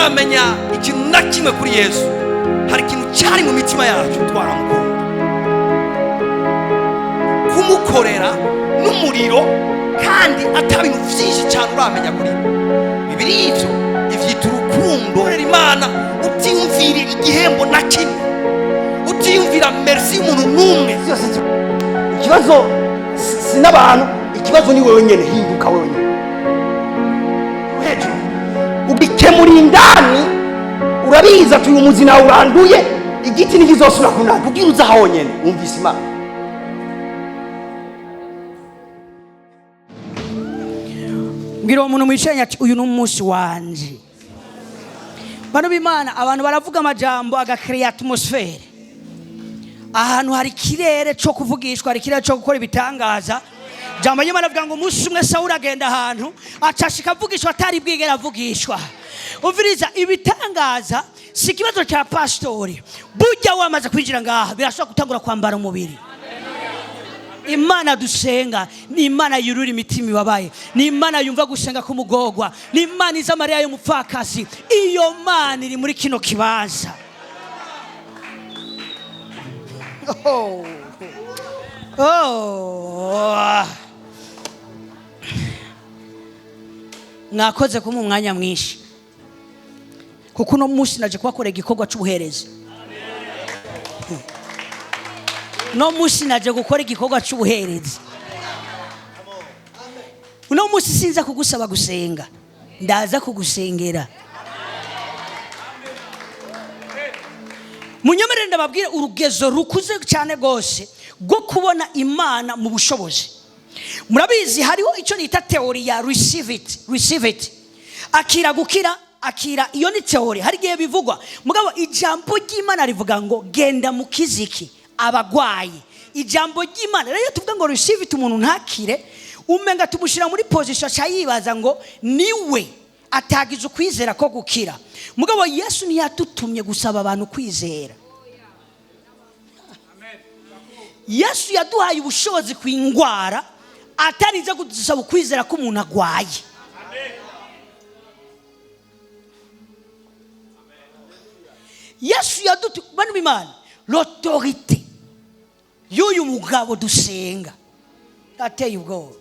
tutaramenya ikintu na kimwe kuri Yesu, hari ikintu cyari mu mitima yacu twaramukunda. Kumukorera n'umuriro kandi atabintu byinshi cyane uramenya kuri Bibiri ivyo ivyita urukundo. Imana utiyumvira igihembo na kimwe, utiyumvira merci y'umuntu n'umwe. Ikibazo sinabantu, ikibazo ni wewe nyene. Hinduka wewe nyene, ubikemura indani. Urabiza ati uyu muzi nawe uranduye, igiti ntikizosubira kunana. Ubwira uza aho nyene wumvise Imana. Mbwira umuntu mwishenya ati uyu n'umunsi wanje. Bano b'Imana abantu baravuga amajambo agakreya atmosphere. Ahantu hari kirere cyo kuvugishwa, hari kirere cyo gukora ibitangaza. Jambo y'Imana avuga ngo umunsi umwe Sawuli agenda ahantu acashika avugishwa atari bwigera avugishwa. Uviriza, ibitangaza si kibazo cya pastori. Burya wamaze kwinjira ngaha birashobora gutangura kwambara umubiri. Imana dusenga ni Imana yurura imitima ibabaye, ni Imana yumva gusenga kumugogwa, ni Imana iza Mariya y'umupfakazi. Iyo Mana iri muri kino kibanza. Mwakoze kuma umwanya mwinshi, kuko uno munsi naje kubakorera igikorwa cy'ubuherezi. No munsi naje gukora igikorwa cy'ubuherezi. Uno munsi sinza kugusaba gusenga, ndaza kugusengera. Munyemerere ndababwire urugezo rukuze cyane gose rwo kubona Imana mu bushobozi. Murabizi hariho icyo nita teori ya receive it. Akira gukira, akira, iyo ni teori. Hari gihe bivugwa mugabo ijambo ry'Imana rivuga ngo genda mu kiziki abagwayi. Ijambo ry'Imana rero tuvuga ngo receive it, umuntu ntakire umenga tumushira muri position cyayibaza ngo niwe atagize ukwizera ko gukira. Mugabo Yesu ntiyatutumye gusaba abantu kwizera. Yesu yaduhaye ubushobozi kwingwara, atarize gusaba ukwizera ko umuntu agwaye. Yesu bano b'Imana l'autorité y'uyu mugabo dusenga ateye ubwoba.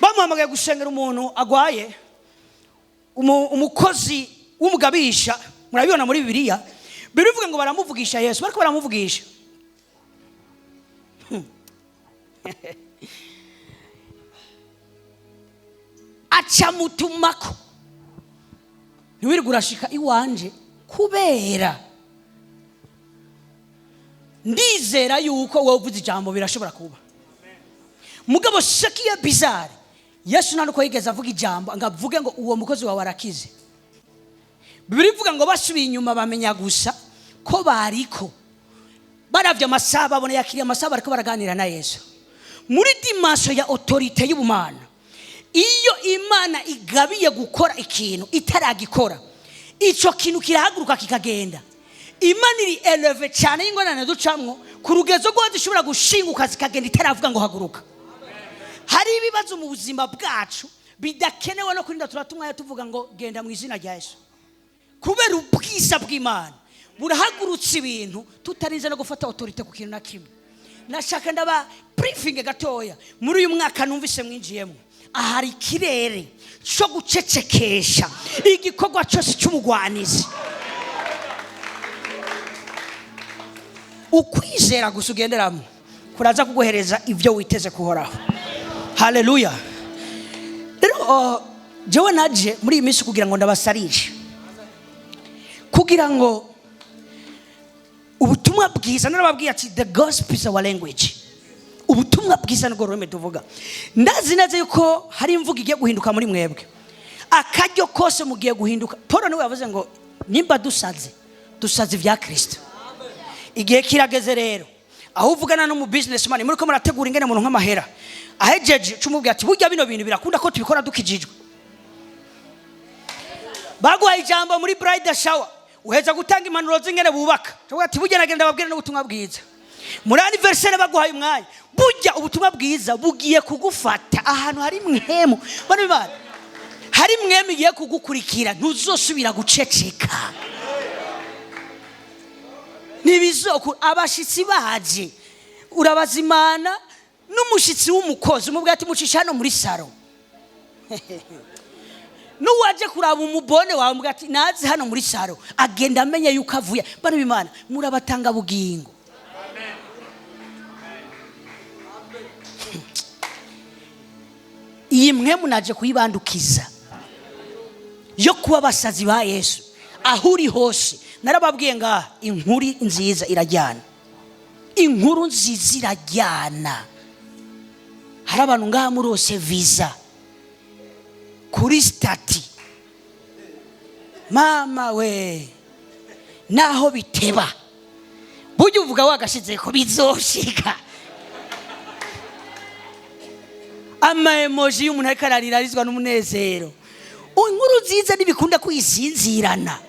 Bamuhamagaye gusengera umuntu agwaye, umukozi w'umugabisha. Murabibona muri Bibiliya birivuga ngo baramuvugisha Yesu, bariko baramuvugisha. Acha mutumako, niwirigura urashika iwanje kubera ndizera yuko wowe uvuze ijambo birashobora kuba. Mugabo shakiya bizarre, Yesu ntanuko yigeze avuga ijambo ngavuge ngo uwo mukozi wawe arakize. Bibiri ivuga ngo basubiye inyuma bamenya gusa ko bariko baravye amasaha, babona yakiriye amasaha, bariko baraganira na Yesu muri dimanche ya autorité y'ubumana. Iyo Imana igabiye gukora ikintu itaragikora, ico kintu kirahaguruka kikagenda. Imana iri eleve cyane y'ingorane ducamwo ku rugezo rwo zishobora gushinguka zikagenda itaravuga ngo haguruka. Hari ibibazo mu buzima bwacu bidakenewe no kurinda turatumwa tuvuga ngo genda mu izina rya Yesu, kubera ubwiza bw'Imana burahagurutse ibintu tutarize no gufata autorité ku kintu na kimwe. Nashaka ndaba briefing gatoya muri uyu mwaka numvise mwinjiyemo. Ahari kirere cyo gucecekesha igikorwa cyose cy'umugwanizi. Ukwizera gusa ugenderamo kuraza kuguhereza ibyo witeze kuhoraho. Haleluya. Rero jewe naje muri iyi minsi kugira ngo ndabasarishe, kugira ngo ubutumwa bwiza, narababwiye ati the gospel is our language. Ubutumwa bwiza ngo rureme tuvuga. Ndazi neza yuko hari imvugo igiye guhinduka muri mwebwe. Akaryo kose mugiye guhinduka. Paul niwe yavuze ngo nimba dusaze vya Kristo. Igihe kirageze rero aho uvugana no mu businessman muri ko murategura ingene umuntu nk'amahera ahejeje cumubwira ati burya bino bintu birakunda ko tubikora dukijijwe. Baguhaye ijambo muri bride shower uheza gutanga impanuro z'ingene bubaka, tuvuga ati burya nagenda babwira n'ubutumwa bwiza. Muri anniversaire baguhaye umwanya, burya ubutumwa bwiza bugiye kugufata ahantu hari mwhemu. Bano bana hari mwemi igiye kugukurikira ntuzosubira guceceka. Nibizoku abashitsi baje urabazimana n'umushitsi w'umukozi umubwira ati mucisha hano muri saro. Nuwaje kuraba umubone wawe umubwira ati nazi hano muri saro, agenda amenye yuko avuye. Bana b'Imana murabatanga bugingo. Iyi mwemu naje kuyibandukiza yo kuba basazi ba Yesu aho uri hose. Narababwiye nga inkuru nziza irajyana, inkuru nziza irajyana. Hari abantu ngaha murose visa kuri stati, mama we naho biteba burya uvuga wagashize ko bizoshika. Ama emoji y'umuntu ariko ararirarizwa n'umunezero. Inkuru nziza ntibikunda kuyisinzirana.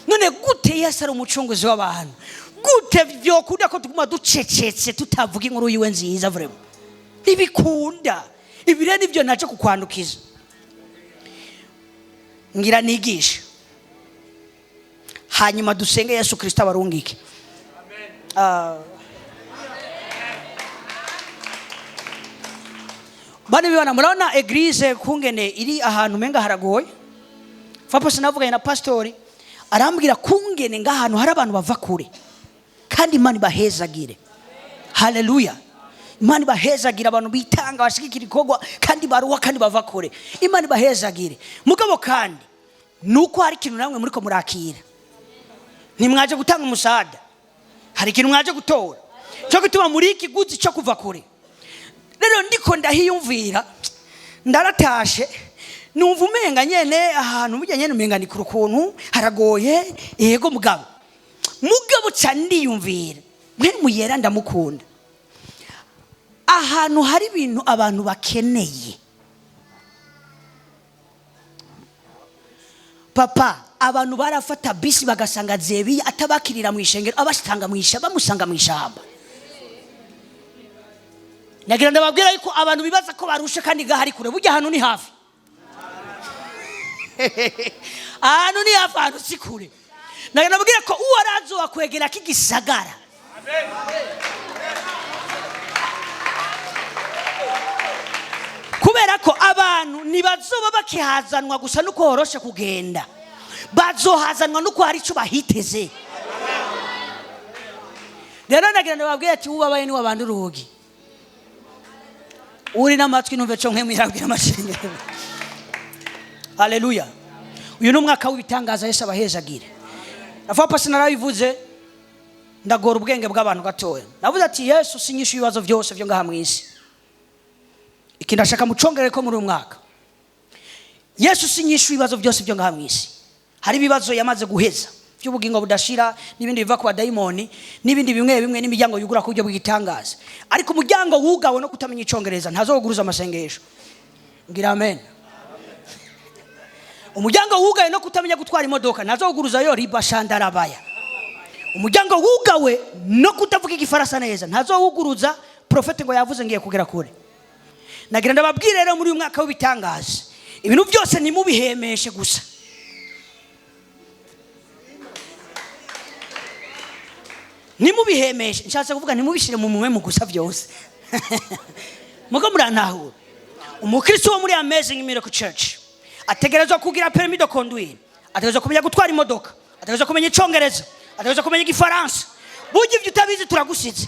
None gute Yesu ari umucunguzi w'abantu? Gute vyokunda ko tuguma ducecetse tutavuga inkuru yiwe nziza vrema? Ntibikunda. Ibire nivyo naje kukwandukiza. Ngira nigisha. Hanyuma dusenge Yesu Kristo abarungike. Amen. Bana bibana murabona eglise kungene iri ahantu menga haragoye. Fapa sinavuganye na pastori arambwira kungene ngahantu hari abantu bava kure kandi Imana bahezagire. Haleluya. Imana bahezagire abantu bitanga bashikira ikogwa kandi baruwa kandi bava kure. Imana bahezagire. Mugabo kandi nuko hari ikintu namwe muri ko murakira. Nimwaje gutanga umusada. Hari ikintu mwaje gutora. Cyo gutuma muri iki guzi cyo kuva kure. Rero ndiko ndahiyumvira ndaratashe numva umenga nyene ahantu burya nyene umenga ni kurukuntu haragoye. Yego mugabo cyandiyumvira mwe muyera ndamukunda. Ahantu hari ibintu abantu bakeneye. Papa abantu barafata bisi bagasanga zebi atabakirira mu ishengero abashitanga mu ishamba bamusanga mu ishamba. Nagira ndababwira yuko abantu bibaza ko barushe kandi gahari kure burya hano ni hafi. Hano ni hafi hano si kure. Nagira ndababwira ko uwarazo wakwegera kigisagara. Amen. Kubera ko abantu nibazoba bakihazanwa gusa nuko horoshe kugenda. Bazohazanwa nuko hari cyo bahiteze. Rero nagira ndababwira ati ubabaye ni wabandi urugi. Uri namatwi numve cyo nkemwirabwira amashengero. Haleluya. Uyu numwaka w'ibitangaza Yesu abahezagire. Nafa pasina rabivuze ndagora ubwenge bw'abantu gatoya. Navuze ati Yesu sinyisha ibibazo byose byo ngaha mwisi. Ikindashaka mucongere ko muri umwaka. Yesu sinyisha ibibazo byose byo ngaha mwisi. Hari ibibazo yamaze guheza by'ubugingo budashira n'ibindi biva ku badayimoni n'ibindi bimwe bimwe n'imiryango yugura ku buryo bw'itangaza. Ariko umuryango wugawe no kutamenya icongereza ntazoguruza amasengesho. Ngira amen. Umuryango wugawe no kutamenya gutwara imodoka ntazoguruza yo riba shandarabaya. Umuryango wugawe no kutavuga igifaransa neza ntazowuguruza profete ngo yavuze ngiye kugera kure. Nagira ndababwire rero muri uyu mwaka w'ibitangaza ibintu byose ni mubihemeshe gusa. Nimubihemeshe nshatse kuvuga nimubishire mu mumwe mu gusa byose. Mugo murantahura. Umukristo wo muri Amazing Miracle Church ategerezwa kugira permis de conduire, ategerezwa kumenya gutwara imodoka, ategerezwa kumenya icongereza, ategerezwa kumenya igifaransa. Burya ibyo utabizi turagusize.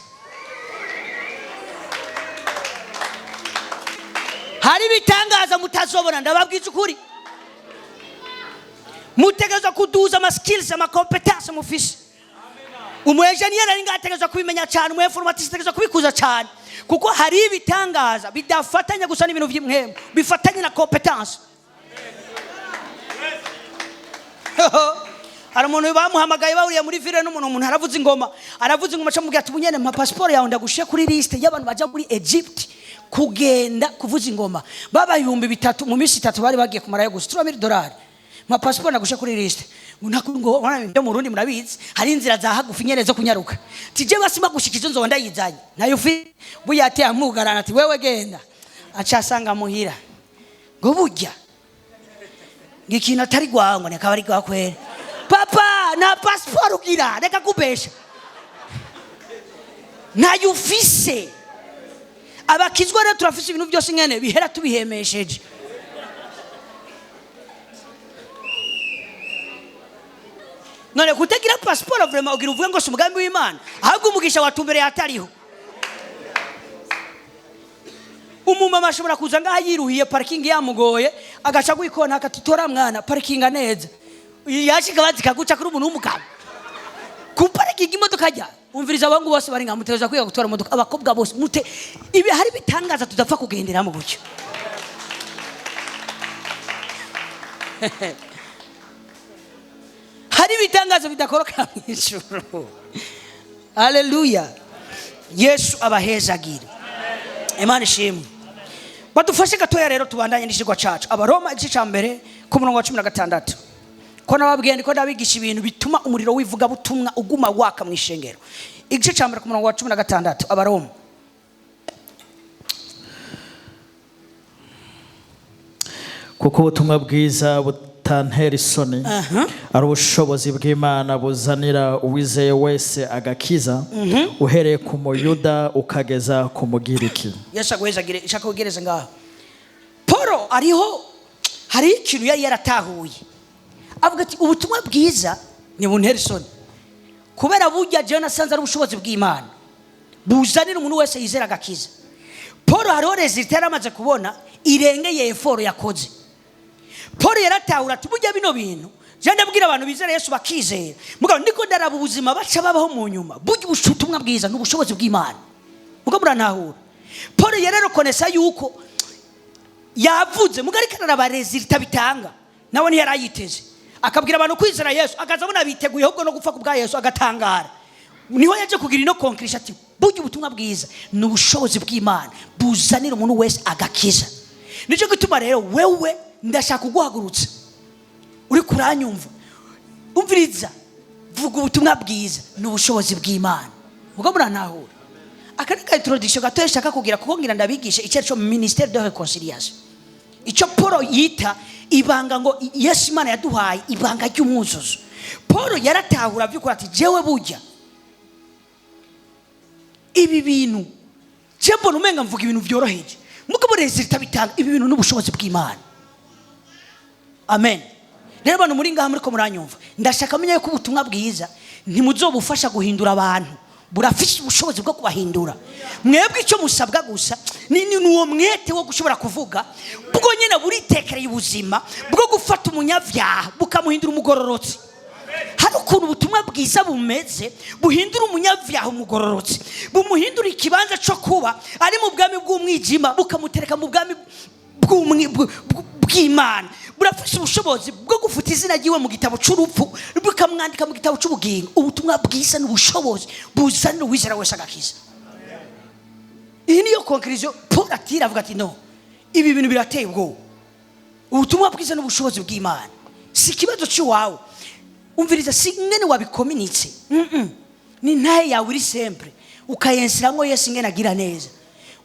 Hari bitangaza mutazobona ndababwiza ukuri. Mutegerezwa kuduza ama skills ama competence mufise. Umwenjeniyeri ari ngategerezwa kubimenya cyane, umwinformatiste ategerezwa kubikuza cyane. Kuko hari ibitangaza bidafatanya gusa n'ibintu by'imwemwe, bifatanye na competence. Hari umuntu bamuhamagaye bawuriye muri ville n'umuntu aravuza ingoma cyamubwira ati bunyene mpa passport yawe ndagushiye kuri liste y'abantu baje muri Egypt kugenda kuvuza ingoma. Baba 3,000 mu minsi 3 bari bagiye kumara yo gusa $3,000. Mpa passport ndagushiye kuri liste. Ngo wana mu Burundi murabizi hari inzira za hagufi nyene zo kunyaruka. Tije basima gushikiza nzo ndayizanye. Nayo fi buyate amugarana ati wewe genda. Aca asanga muhira. Ngo burya ngikina atari gwango nekaba ari gwakwera papa na passport ugira reka kubesha nayo ufise abakizwa rero turafise ibintu byose ngene bihera tubihemesheje none kutagira passport vraiment ugira uvuga ngo si umugambi w'Imana ahubwo umugisha watumbereye atariho umumama ashobora kuza ngaha yiruhiye parking yamugoye agaca gwikona akatitora mwana parking neza yashika bazikaguca kuri umuntu w'umugabo ku parking imodoka ajya umviriza abangu bose bari ngamuteza kwiga gutora imodoka abakobwa bose mute ibi hari bitangaza tudapfa kugenderamo gutyo hari bitangaza bidakoroka mw'ijuru. Haleluya. Yesu abahezagire. Imana ishimwe. Badufashe gatoya rero tubandanye n'ishigwa cacu. Abaroma igice ca mbere ku murongo wa 16. Ko nababwiye ndiko ndabigisha ibintu bituma umuriro wivuga butumwa uguma waka mw'ishengero. Igice ca mbere ku murongo wa 16 Abaroma. Kuko ubutumwa bwiza butantera isoni ari ubushobozi bw'Imana buzanira uwizeye wese agakiza uhereye ku muyuda ukageza ku mugiriki. Yesu agwezagire ishaka kugereza ngaho. Paulo ariho hari ikintu yari yaratahuye avuga ati ubutumwa bwiza ni buntera isoni kubera burya je nasanze ari ubushobozi bw'Imana buzanira umuntu wese yizera agakiza. Paulo hariho resultat yaramaze kubona irengeye effort yakoze. Paulo yaratahura ati burya bino bintu je ndabwira abantu bizera Yesu bakizera mugabo ndiko ndaraba ubuzima baca babaho mu nyuma burya ubutumwa bwiza n'ubushobozi bw'Imana mugabo muranahura. Paulo yararekonesa yuko yavuze mugari kanaraba resultat bitanga nawe ni yarayiteze akabwira abantu kwizera Yesu akazabona biteguye ahubwo no gupfa kubwa Yesu agatangara niho yaje kugira ino conclusion ati burya ubutumwa bwiza n'ubushobozi bw'Imana buzanira umuntu wese agakiza. Nico gituma rero wewe ndashaka kuguhagurutsa uri kuranyumva umviriza vuga ubutumwa bwiza n'ubushobozi bw'Imana mugabo muranahura. Akanika introduction gatoya shaka kugira kuko ngira ndabigisha icyo ministère de réconciliation icyo Paulo yita ibanga ngo Yesu Imana yaduhaye ibanga ry'umwuzuzo. Paulo yaratahura byukuri ati jewe burya ibi bintu je mbona umenga mvuga ibintu byoroheje mugabo resultat bitanga ibi bintu n'ubushobozi bw'Imana. Amen. Rero abantu muri ngaha muri ko muranyumva ndashaka menya ko ubutumwa bwiza ntimuzobufasha guhindura abantu burafisha ubushobozi bwo kubahindura. Mwebwe icyo musabwa gusa ni nuwo mwete wo gushobora kuvuga bwo nyine buritekereye ubuzima bwo gufata umunyavyaha bukamuhindura umugororotsi. Hari ukuntu ubutumwa bwiza bumeze buhindura umunyavyaha umugororotsi bumuhindura ikibanza cyo kuba ari mu bwami bw'umwijima bukamutereka mu bwami bw'Imana. Burafisha ubushobozi bwo gufuta izina ryiwe mu gitabo cy'urupfu bukamwandika mu gitabo cy'ubugingo. Ubutumwa bwiza n'ubushobozi buzanira uwizera wese agakiza. Iyi niyo conclusion Paul atira avuga ati no ibi bintu birateye ubwo ubutumwa bwiza n'ubushobozi bw'Imana si kibazo cy'iwawe umviriza si ngene wabikominitse ni ntaye yawe uri sempre ukayensiramo Yesu ngene agira neza.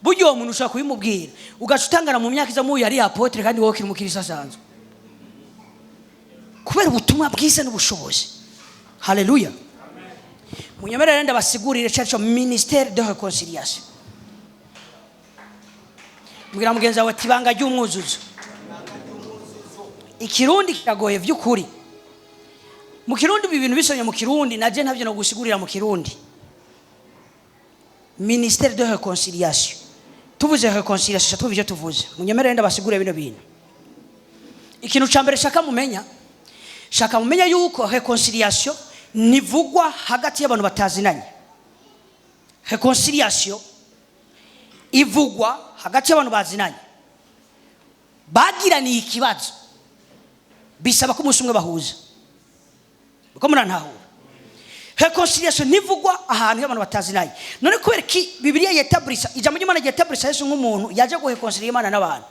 Buryo uwo muntu ushaka kubimubwira ugacutangana mu myaka iza mu yari apotre kandi wowe kiri mukirisa sanzwe kubera ubutumwa bwiza n'ubushobozi. Haleluya. Munyemerere ndabasigurire cyacu ministère de réconciliation. Mbwira mugenza wawe tibanga ry'umwuzuzo. Ikirundi kiragoye by'ukuri. Mu Kirundi ibintu bisonye mu Kirundi naje ntavyo no gusigurira mu Kirundi. Ministère de réconciliation. Tuvuze réconciliation tuvije tuvuze. Munyemerere ndabasigurire bino bintu. Ikintu cyambere shaka mumenya yuko réconciliation nivugwa hagati y'abantu batazinanye. Réconciliation ivugwa hagati y'abantu bazinanye bagiraniye ikibazo bisaba ko umunsi umwe bahuza uko murantahura. Réconciliation nivugwa ahantu y'abantu batazinanye. None kubera ki Bibiliya yetabrisa ijambo ry'Imana yetabrisa Yesu nk'umuntu yaje guheconcilia Imana n'abantu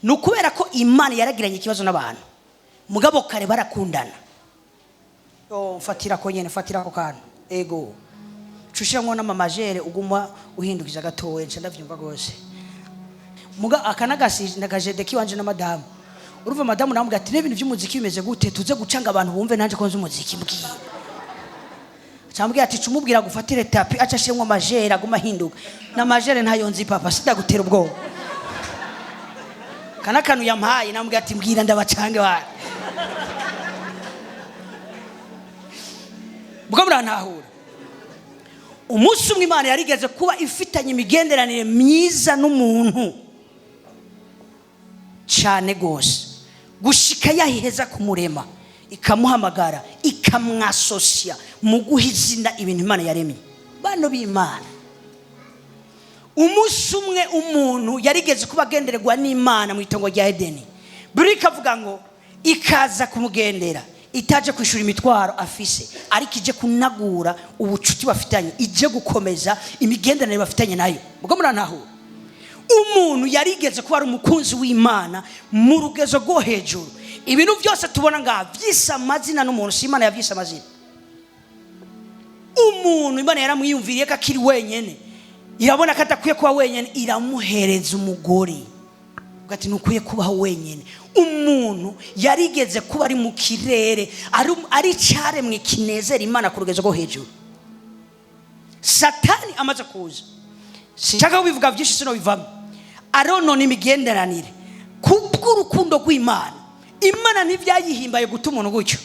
nukubera ko Imana yaragiranye ikibazo n'abantu mugabo kare barakundana. Fatira ko nyene fatira ko kana ego cushiramo n'amamajere uguma uhindukiza gatowe nce ndavyumva gose muga akanagasi ndagajede kiwanje na madame uruva madamu namubwira ati n'ibintu by'umuziki bimeze gute tuze gucanga abantu bumve nanje ko nzi umuziki mbwiye cyambwira ati cumubwira gufatire tapi aca shemwe amajere aguma hinduka na majere ntayo nzi papa sidagutera ubwoba kana kanu yampaye namubwira ati mbwira ndabacange wawe bwo murantahura umunsi umwe Imana yarigeze kuba ifitanye imigenderanire myiza n'umuntu cyane gose gushika yaheza kumurema ikamuhamagara ikamwasosya mu guha izina ibintu Imana yaremye bano b'Imana. Umunsi umwe umuntu yarigeze kuba agendererwa n'Imana mu itongo rya Edeni, buri kavuga ngo ikaza kumugendera itaje kwishura imitwaro afise ariko ije kunagura ubucuti bafitanye, ije gukomeza imigenderanire bafitanye nayo. Ubwo murantahura umuntu yarigeze kuba ari umukunzi w'Imana mu rugezo rwo hejuru. Ibintu byose tubona ngaha byisa amazina n'umuntu, si Imana yavyisa amazina. Umuntu Imana yaramwiyumviriye ko akiri wenyene, irabona ko atakwiye kuba wenyene, iramuhereza umugore ugati nukwiye kubaho wenyene. Umuntu yarigeze kuba ari mu kirere ari cyaremwe kinezera Imana ku rugezo rwo hejuru. Satani amaze kuza, sinshaka kubivuga byinshi sino bivamo, aronona imigenderanire kubw'urukundo rw'Imana. Imana ntibyayihimbaye guta umuntu gutyo,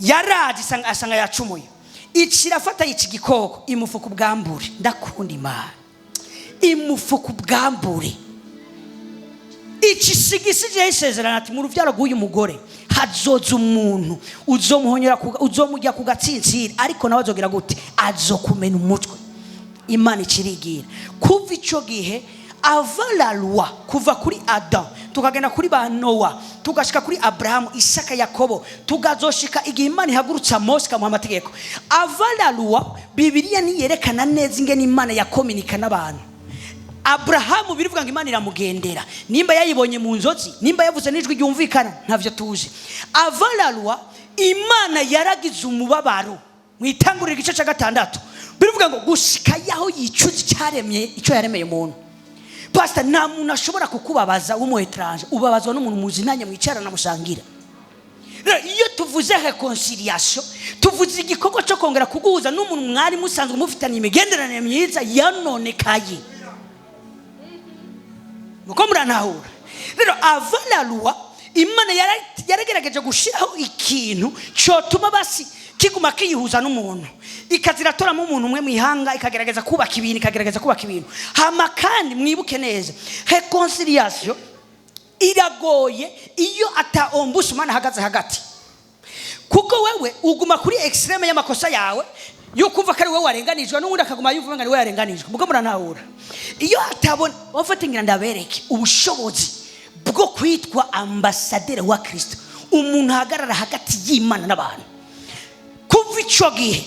yaraje asanga yacumuye, ikirafata iki gikoko imufuka ubwambure. Ndakunda Imana, imufuka ubwambure. Ikisigisije isezerano ati mu ruvyaro rw'uyu mugore hazoza umuntu uzomuhonyera uzomujya ku gatsintsiri, ariko nawe azogira gute? Azokumena umutwe. Imana ikirigira kuva ico gihe avala loi, kuva kuri Adam tukagenda kuri ba Noa tugashika kuri Abrahamu, Isaka, Yakobo, tugazoshika igihe Imana ihagurutsa Mose kamuha amategeko. Avala loi Bibiliya ni yerekana neza ingene Imana yakominika n'abantu. Abrahamu birivuga ngo Imana iramugendera, nimba yayibonye mu nzozi, nimba yavuze n'ijwi ryumvikana ntavyo tuzi. Avala loi Imana yaragize umubabaro mu itanguriro igice cya 6, birivuga ngo gushika yaho yicuza cyaremye icyo yaremeye umuntu. Pastor, nta muntu ashobora kukubabaza w'umu étranger, ubabazwa n'umuntu muzinanye mwicarana musangira. Iyo tuvuze reconciliation, tuvuze igikorwa cyo kongera kuguhuza n'umuntu mwari musanzwe mufitanye imigenderanire myiza yanonekaye. Nuko murantahura rero avala loi Imana yaragerageje gushiraho ikintu cyotuma basi kiguma kiyihuza n'umuntu, ikaziratoramo umuntu umwe mwihanga, ikagerageza kubaka ibintu, hama kandi mwibuke neza reconciliation iragoye iyo ata ombudsman hagaze hagati, kuko wewe uguma kuri extreme y'amakosa yawe yo kumva kari wewe warenganijwe n'undi akaguma yumva ngo wewe yarenganijwe. Mugo murantahura iyo atabona bafatingira ndabereke ubushobozi bwo kwitwa ambasaderi wa Kristo, umuntu hagarara hagati y'Imana n'abantu. Kuva ico gihe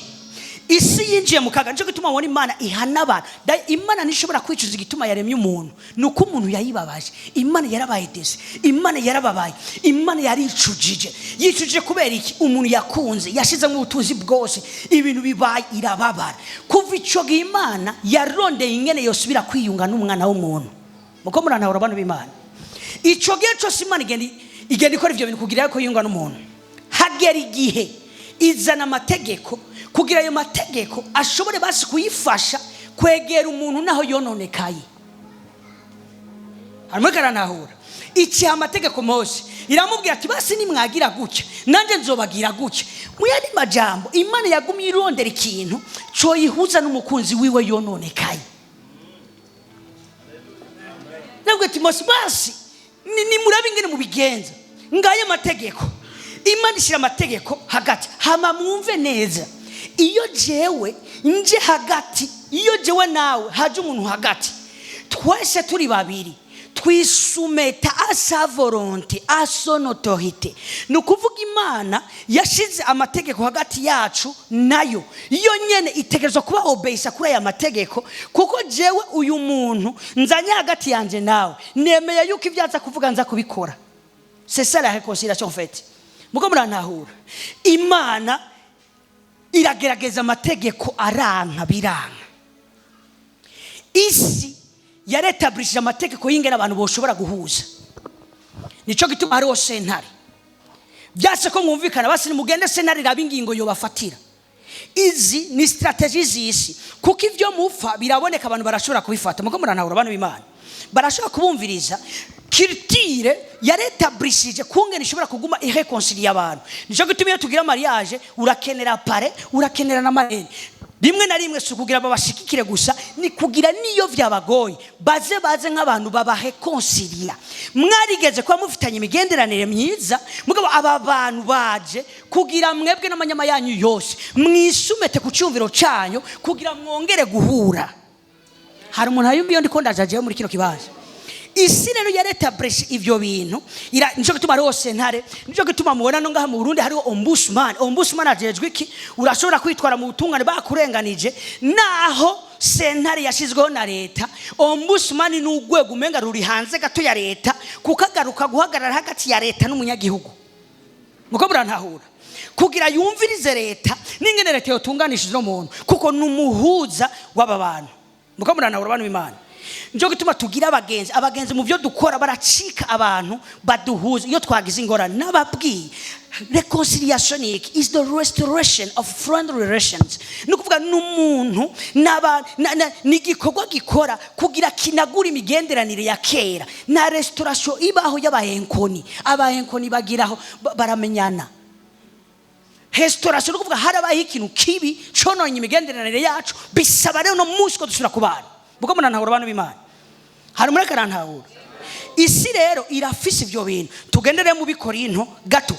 isi yinjiye mu kaga, nje gituma wona Imana ihana abantu. Imana nishobora kwicuza igituma yaremye umuntu, nuko umuntu yayibabaje. Imana yarabayedese, Imana yarababaye, Imana yaricujije. Yicujije kubera iki? Umuntu yakunze, yashizemo ubutunzi bwose, ibintu bibaye irababara. Kuva ico gihe Imana yarondeye ingene yosubira kwiyunga n'umwana w'umuntu. Muko murantahura abantu b'Imana, ico gihe cyose Imana igenda ikora ivyo bintu kugira ko yiyunga n'umuntu. Hagera igihe izana amategeko kugira ayo mategeko ashobore basi kuyifasha kwegera umuntu naho yononekaye. Armukaranahura iki amategeko Mose iramubwira ati basi nimwagira gutya nanje nzobagira gutya. Mu yandi majambo Imana yagumye irondera ikintu cyo yihuza n'umukunzi wiwe yononekaye. Nabwo ati Mose basi ni murabe ingene mubigenza ngaye amategeko. Imana ishira amategeko hagati, hama mwumve neza, iyo jewe nje hagati, iyo jewe nawe haje umuntu hagati, twese turi babiri twisumeta à sa volonté, à son autorité. Nukuvuga Imana yashize amategeko hagati yacu nayo, iyo nyene itegerezwa kuba obeyisa kuri aya mategeko, kuko jewe uyu muntu nzanye hagati yanje nawe nemeye yuko ibyaza kuvuga nza kubikora. C'est ça la réconciliation en fait. Muko murantahura Imana iragerageza amategeko aranka biranga. Isi yaretablisha amategeko y'ingene abantu boshobora guhuza. nico gituma hariho sentare. Byase ko mwumvikana basi nimugende sentare raba ingingo yo bafatira. Izi ni strategy z'isi kuko ivyo mupfa biraboneka abantu barashobora kubifata. Muko muranahura abantu b'Imana barashobora kubumviriza culture yaretablisije kungene ishobora kuguma ireconcilie abantu. Nico gituma iyo tugira mariage urakenera pare, urakenera na marene. Rimwe na rimwe sukugira babashikikire gusa ni kugira niyo vyabagoye baze nk'abantu babareconcilia. Mwarigeze kwa mufitanye imigenderanire myiza mugabo aba bantu baje kugira mwebwe n'amanyama yanyu yose mwisumete ku cyumviro cyanyu kugira mwongere guhura. Hari umuntu ayumbi yo ndiko ndajaje muri kino kibazo. Isi rero yaretablishe ivyo bintu nico gituma hariho sentare, nico gituma mubona no ngaha mu Burundi hariho ombudsman ajejwe iki urashobora kwitwara mu butungane bakurenganije naho sentare yashizweho na leta. Ombudsman ni ugwego umenga ruri hanze gato ya leta kukagaruka guhagarara hagati ya leta n'umunyagihugu. Muko burantahura kugira yumvirize leta n'ingene leta yotunganishije no muntu kuko numuhuza w'aba bantu. Muko burantahura abantu b'Imana. Njo gituma tugira abagenzi mu byo dukora baracika abantu baduhuza iyo twagize ingorane nababwiye. Reconciliation is the restoration of friendly relations. Nukuvuga n'umuntu n'igikorwa gikora kugira kinagura imigenderanire ya kera na restoration ibaho y'abahenkoni. Abahenkoni bagiraho baramenyana. Restoration nukuvuga harabaye ikintu kibi cononye imigenderanire yacu bisaba rero no munsi ko dusubira kubana. Buko munantahura abantu b'Imana. Hari muri karantahura. Isi rero irafise ivyo bintu. Tugendere mu Bikorinto gato.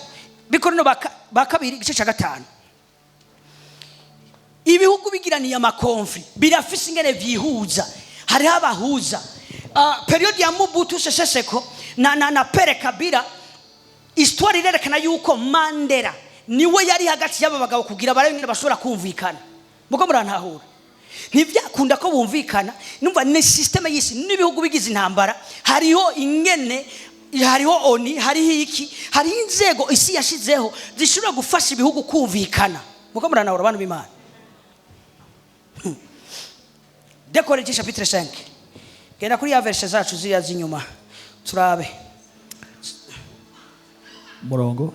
Bikorinto bakabiri igice cya 5. Ibihugu bigiraniye amakonfli birafise ingene vyihuza. Hari abahuza. Period ya Mobutu Sese Seko na Pere Kabila histoire irerekana yuko Mandela niwe yari hagati y'aba bagabo kugira barengene bashobora kumvikana. Buko murantahura. Ntivyakunda ko bumvikana numva ne system y'isi n'ibihugu bigize intambara hariho ingene hariho oni hariho iki hariho inzego isi yashizeho zishobora gufasha ibihugu kumvikana. Muko murana abantu b'Imana. Deutéronome chapitre 5 genda kuri ya verse zacu ziriya zinyuma turabe murongo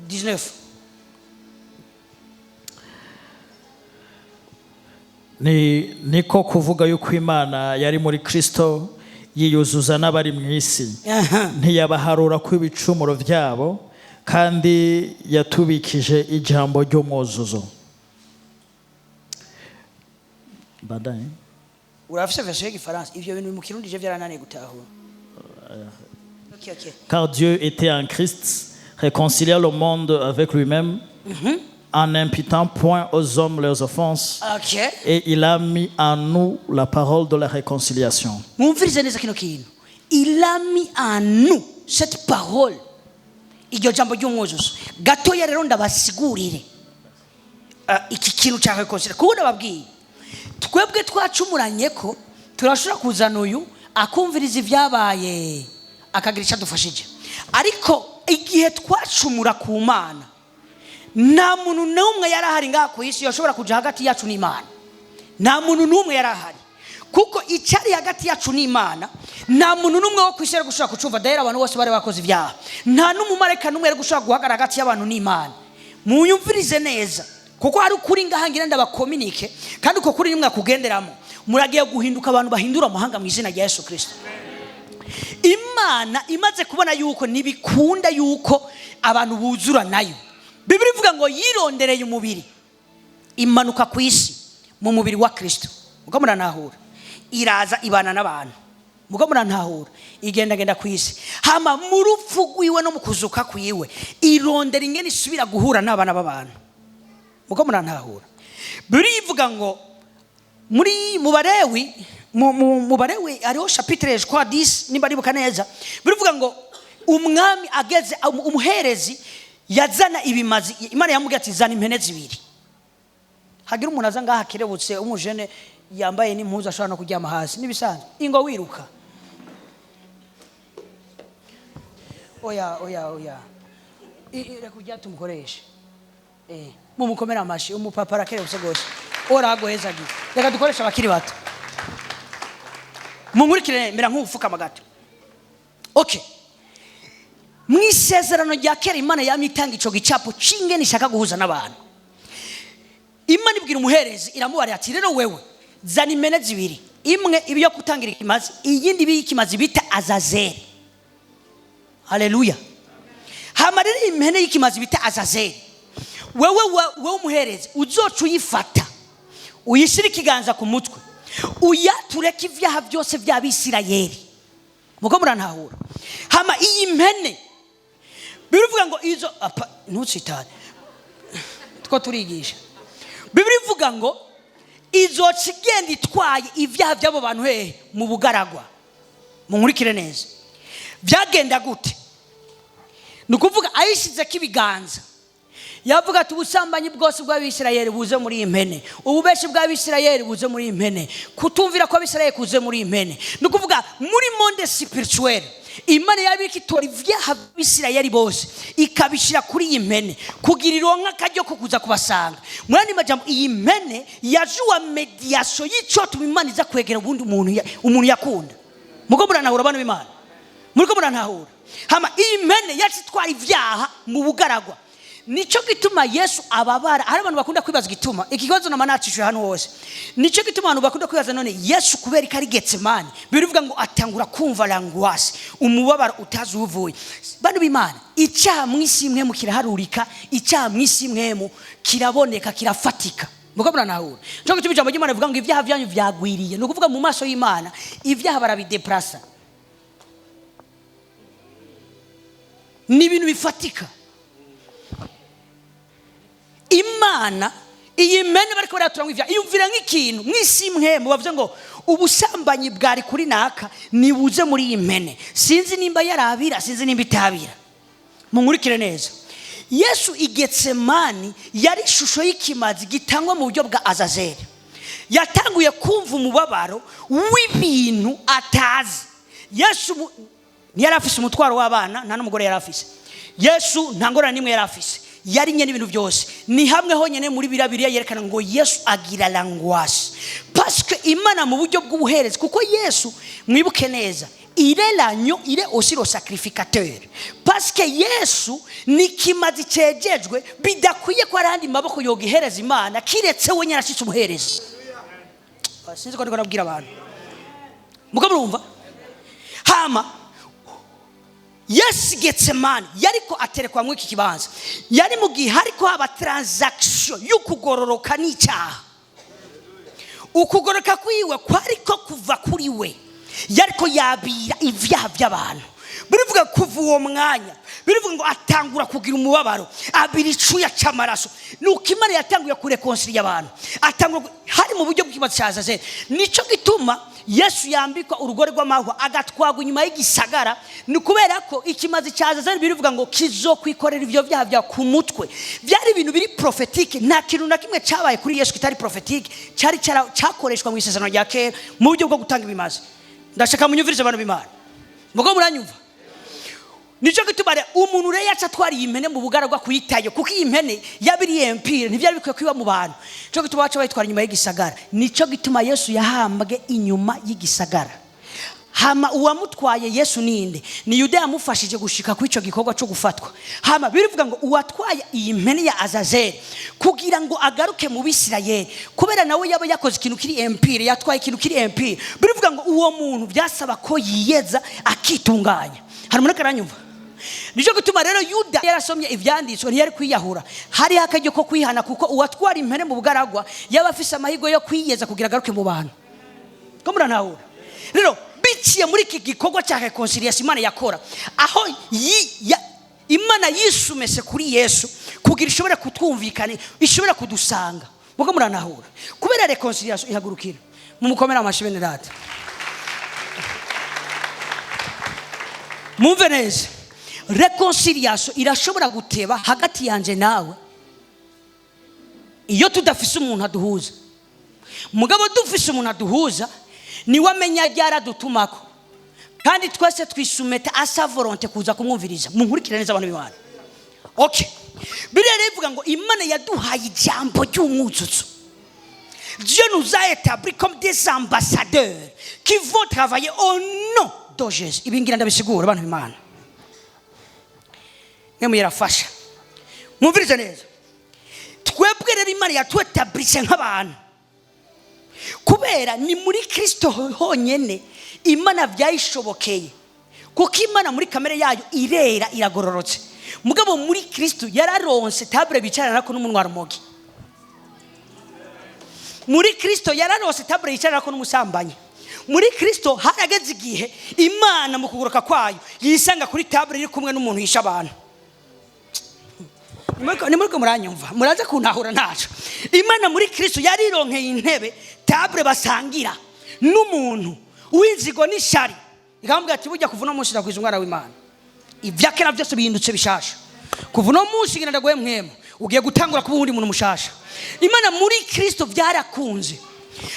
19. niko kuvuga yuko Imana yari muri Kristo yiyuzuza n'abari mu isi ntiyabaharura ko ibicumuro byabo kandi yatubikije ijambo ry'umwuzuzo. Badai urafise verse y'igifaransa ivyo bintu mu Kirundi je byarananiye gutahura. Car Dieu était en Christ réconciliant le monde avec lui-même en n'imputant point aux hommes leurs offenses. Et il a mis en nous la parole de la réconciliation. Il a mis en nous cette parole. Iryo jambo ry'umwuzuzo gato ya rero ndabasigurire iki kintu cya reconciliation kuko nababwiye twebwe twacumuranye ko turashobora kuzana uyu akumviriza ibyabaye akagira icyo adufashije, ariko igihe twacumura ku Mana nta muntu n'umwe yarahari ngaha ku isi yoshobora kuja hagati yacu n'Imana. Nta muntu n'umwe yarahari kuko icyari hagati yacu n'Imana nta muntu n'umwe wo kwishera gushaka kucumva. Daira abantu bose bari bakoze ibyaha, nta n'umumareka n'umwe yari gushaka guhagarara hagati y'abantu n'Imana. Munyumvirize neza kuko hari ukuri ngaha ngira ndabakominike kandi uko kuri nimwe kugenderamo muragiye guhinduka abantu bahindura amahanga mu izina rya Yesu Kristo. Imana imaze kubona yuko nibikunda yuko abantu buzura nayo, Bibiri ivuga ngo yirondereye umubiri imanuka ku isi mu mubiri wa Kristo. Muko muranahura iraza ibana n'abantu, muko muranahura igenda ku isi hama mu rupfu rwiwe no mu kuzuka kwiwe irondera ingene isubira guhura n'abana b'abantu. Muko muranahura Bibiri ivuga ngo muri mu Balewi ariho chapitre 10 nimba ribuka neza, birivuga ngo umwami ageze umuherezi yazana ibimazi, Imana yamubwiye ati zana impene zibiri. Hagira umuntu aza ngaha kirebutse umujene yambaye n'impuzu ashobora no kuryama hasi nibisanzwe ingo wiruka. Oya ire kujya tumukoresha mumukomera amashi umupapa arakerebutse gose ora agoheza gi reka dukoresha abakiri bato mumurikire mera nk'ufuka magato. Okay, isezerano rya kera Imana yamitanga ico gicapo cinge nishaka guhuza n'abantu. Imana ibwira umuherezi iramubara ati rero wewe zana impene zibiri, imwe ibiyo kutangira ikimazi, iyindi ibiyikimazi bita Azazeli. Haleluya. Hama rero impene y'ikimazi bita Azazeli, wewe umuherezi uzoca uyifata uyishira ikiganza ku mutwe uyatureka ivyaha byose by'Abisirayeli. Muko murantahura. Hama iyi mpene bivuga ngo izo ntucitane two turigisha. Bibiri ivuga ngo izoca igenda itwaye ivyaha by'abo bantu hehe mu bugaragwa. Munkurikire neza. Byagenda gute? Nukuvuga ayishize kibiganza. Yavuga ati ubusambanyi bwose bw'Abisirayeli buze muri impene, ububeshi bw'Abisirayeli buze muri impene, kutumvira kwa Abisirayeli kuze muri impene. Nukuvuga muri monde spirituel Imana yabiki tori ivyaha by'Abisirayeli bose ikabishira kuri iyi mpene kugira ironka kajyo kukuza kubasanga. Mwani majambo iyi mpene yajuwa mediation y'ico tumimana iza kwegera ubundi umuntu yakunda. Muko muranahura abantu b'Imana. Muriko muranahura. Hama iyi mpene yacitwara ivyaha mu bugaragwa. Nico gituma Yesu ababara. Hari abantu bakunda kwibaza gituma ikibazo na manacishwe hano hose. Nico gituma abantu bakunda kwibaza none Yesu kubera ikari Getsemani birivuga ngo atangura kumva langwasi umubabaro utazuvuye. Bantu b'Imana icyaha mwisi imwe mu kiraharurika, icyaha mwisi imwe mu kiraboneka kirafatika. Muko muranahura. Nico gituma ijambo ry'Imana rivuga ngo ivyaha byanyu vyagwiriye. No kuvuga mu maso y'Imana ivyaha barabideprasa. Ni ibintu bifatika. Imana iyi mpene bariko baraturanga ivya iyumvira nk'ikintu mwisi imwe mu bavuze ngo ubusambanyi bwari kuri naka nibuze muri iyi mpene. Sinzi nimba yarabira, sinzi nimba itabira. Munkurikire neza. Yesu Igetsemani yari ishusho y'ikimazi gitangwa mu buryo bwa Azazeli. Yatanguye kumva umubabaro w'ibintu atazi. Yesu yarafise umutwaro w'abana, nta n'umugore yarafise. Yesu ntangora nimwe yarafise. Yari nyene ibintu byose. Ni hamwe honyene muri Bibiliya yerekana ngo Yesu agira langwasi. Parce que Imana mu buryo bw'ubuherezi kuko Yesu mwibuke neza il est l'agneau, il est aussi le sacrificateur. Parce que Yesu ni kimazi cejejwe bidakwiye ko arandi maboko yogihereza Imana kiretse we nyarashitse umuherezi. Sinzi ko ndiko nabwira abantu. Muko murumva? Hama Yes Getsemani yariko aterekwa mu iki kibanza. Yari mu gihe hariko haba transaction y'ukugororoka n'icyaha. Ukugoroka kwiwe kwariko kuva kuri we. Yariko yabira ivyaha by'abantu. Birivuga kuva uwo mwanya birivuga ngo atangura kugira umubabaro abiri icuya cy'amaraso. Nuko Imana yatanguye kureconcilia abantu. Atangura hari mu buryo bw'ikibazo cya Azazeli. Nico gituma Yesu yambikwa urugore rw'amahwa agatwagwa inyuma y'igisagara. Ni kubera ko ikimazi cya Azazeli birivuga ngo kizokwikorera ivyo vyaha bya ku mutwe. Byari ibintu biri prophetique, nta kintu na kimwe cyabaye kuri Yesu kitari prophetique, cyari cyakoreshwa mu isezerano rya kera mu buryo bwo gutanga ibimazi. Ndashaka munyumvirize abantu b'Imana. Mugo muranyumva? Nico gituma umuntu rero yacatwari impene mu bugaragwa kuyitayo kuko iyi mpene yabiri empire ntivyari bikwiye kwiba mu bantu. Nico gituma baca bayitwara inyuma y'igisagara. Nico gituma Yesu yahambwe inyuma y'igisagara. Hama uwamutwaye Yesu ninde? Ni Yuda yamufashije gushika ku ico gikorwa cyo gufatwa. Hama birivuga ngo uwatwaye iyi mpene ya Azazeli kugira ngo agaruke mu Bisirayeli kubera nawe yaba yakoze ikintu kiri empire, yatwaye ikintu kiri empire. Birivuga ngo uwo muntu byasaba ko yiyeza akitunganya. Hari umuntu karanyumva? Nico gituma rero Yuda yarasomye ivyanditswe ntiyari kwiyahura. Hari akajyo ko kwihana kuko uwatwara impene mu bugaragwa yaba afise amahigo yo kwiyeza kugira agaruke mu bantu. Ko muranahura? Rero biciye muri iki gikorwa cya reconciliation Imana yakora aho Imana yisumese kuri Yesu kugira ishobora kutwumvikana, ishobora kudusanga. Muko muranahura? Kubera reconciliation ihagurukira. Mumukomera amashimene data. Mumve neza. Reconciliation irashobora guteba hagati yanje nawe iyo tudafise umuntu aduhuza. Mugabo dufise umuntu aduhuza ni wamenya ryara dutumako kandi twese twisumeta asa volonté kuza kumwumviriza. Munkurikire neza abantu b'Imana. Okay. Bibiliya ivuga ngo Imana yaduhaye ijambo ry'umwuzuzo. Dieu nous a établis comme des ambassadeurs qui vont travailler au nom de Jésus. Ibingira ndabisigura abantu b'Imana. Mwe yarafasha. Mwumvirize neza. Twebwe rero Imana yatwetabrise nk'abantu. Kubera ni muri Kristo honyene Imana byayishobokeye. Kuko Imana muri kamere yayo irera iragororotse. Mugabo muri Kristo yararonse table bicarana ko n'umunwa rumogi. Muri Kristo yararonse table yicarana ko n'umusambanyi. Muri Kristo harageze igihe Imana mu kuguruka kwayo yisanga kuri table iri kumwe n'umuntu yisha abantu. Nimuriko muranyumva muraza kuntahura ntaco. Imana muri Kristo yarironkeye intebe table basangira n'umuntu w'inzigo n'ishari. Ikambwira ati burya kuva no munsi ndakwiza umwana w'Imana. Ivyakera byose bihindutse bishasha. Kuva no munsi ngenda ndagoye Mpwemu ugiye gutangura kuba undi muntu mushasha. Imana muri Kristo byarakunze.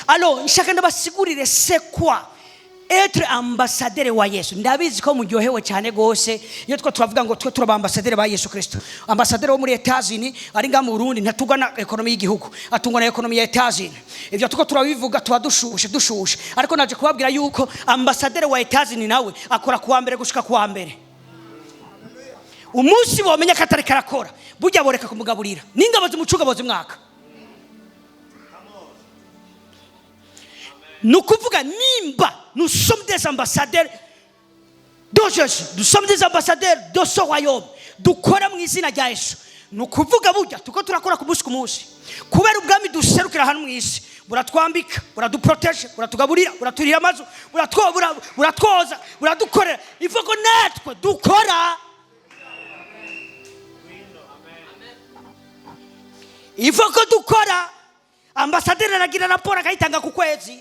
Alors nshaka ndabasigurire c'est quoi être ambassadeur wa Yesu. Ndabizi ko muryohewe cyane gose iyo turavuga ngo twe turaba ambassadeur ba Yesu Kristo. Ambassadeur wo muri Etats-Unis ari nga mu Burundi ntatugana economy y'igihugu, atungana economy ya Etats-Unis. Ivyo tuko turabivuga tuba dushushe. Ariko naje kubabwira yuko ambassadeur wa Etats-Unis nawe akora kuwa mbere gushika kuwa mbere. Umunsi bomenya katari karakora burya boreka kumugaburira. N'ingabo zimucugaboze mwaka. Nous kuvuga nimba nous sommes des ambassadeurs de Jésus, nous sommes des ambassadeurs de ce royaume. Dukora mu izina rya Yesu. Nous kuvuga burya tuko turakora ku munsi ku munsi. Kubera ubwami duserukira hano mu isi. Buratwambika, buraduprotege, buratugaburira, buraturira amazu, buratwoza, buradukorera. Ivuga natwe dukora. Ivuga dukora. Ambassadeur aragira raporo akayitanga ku kwezi.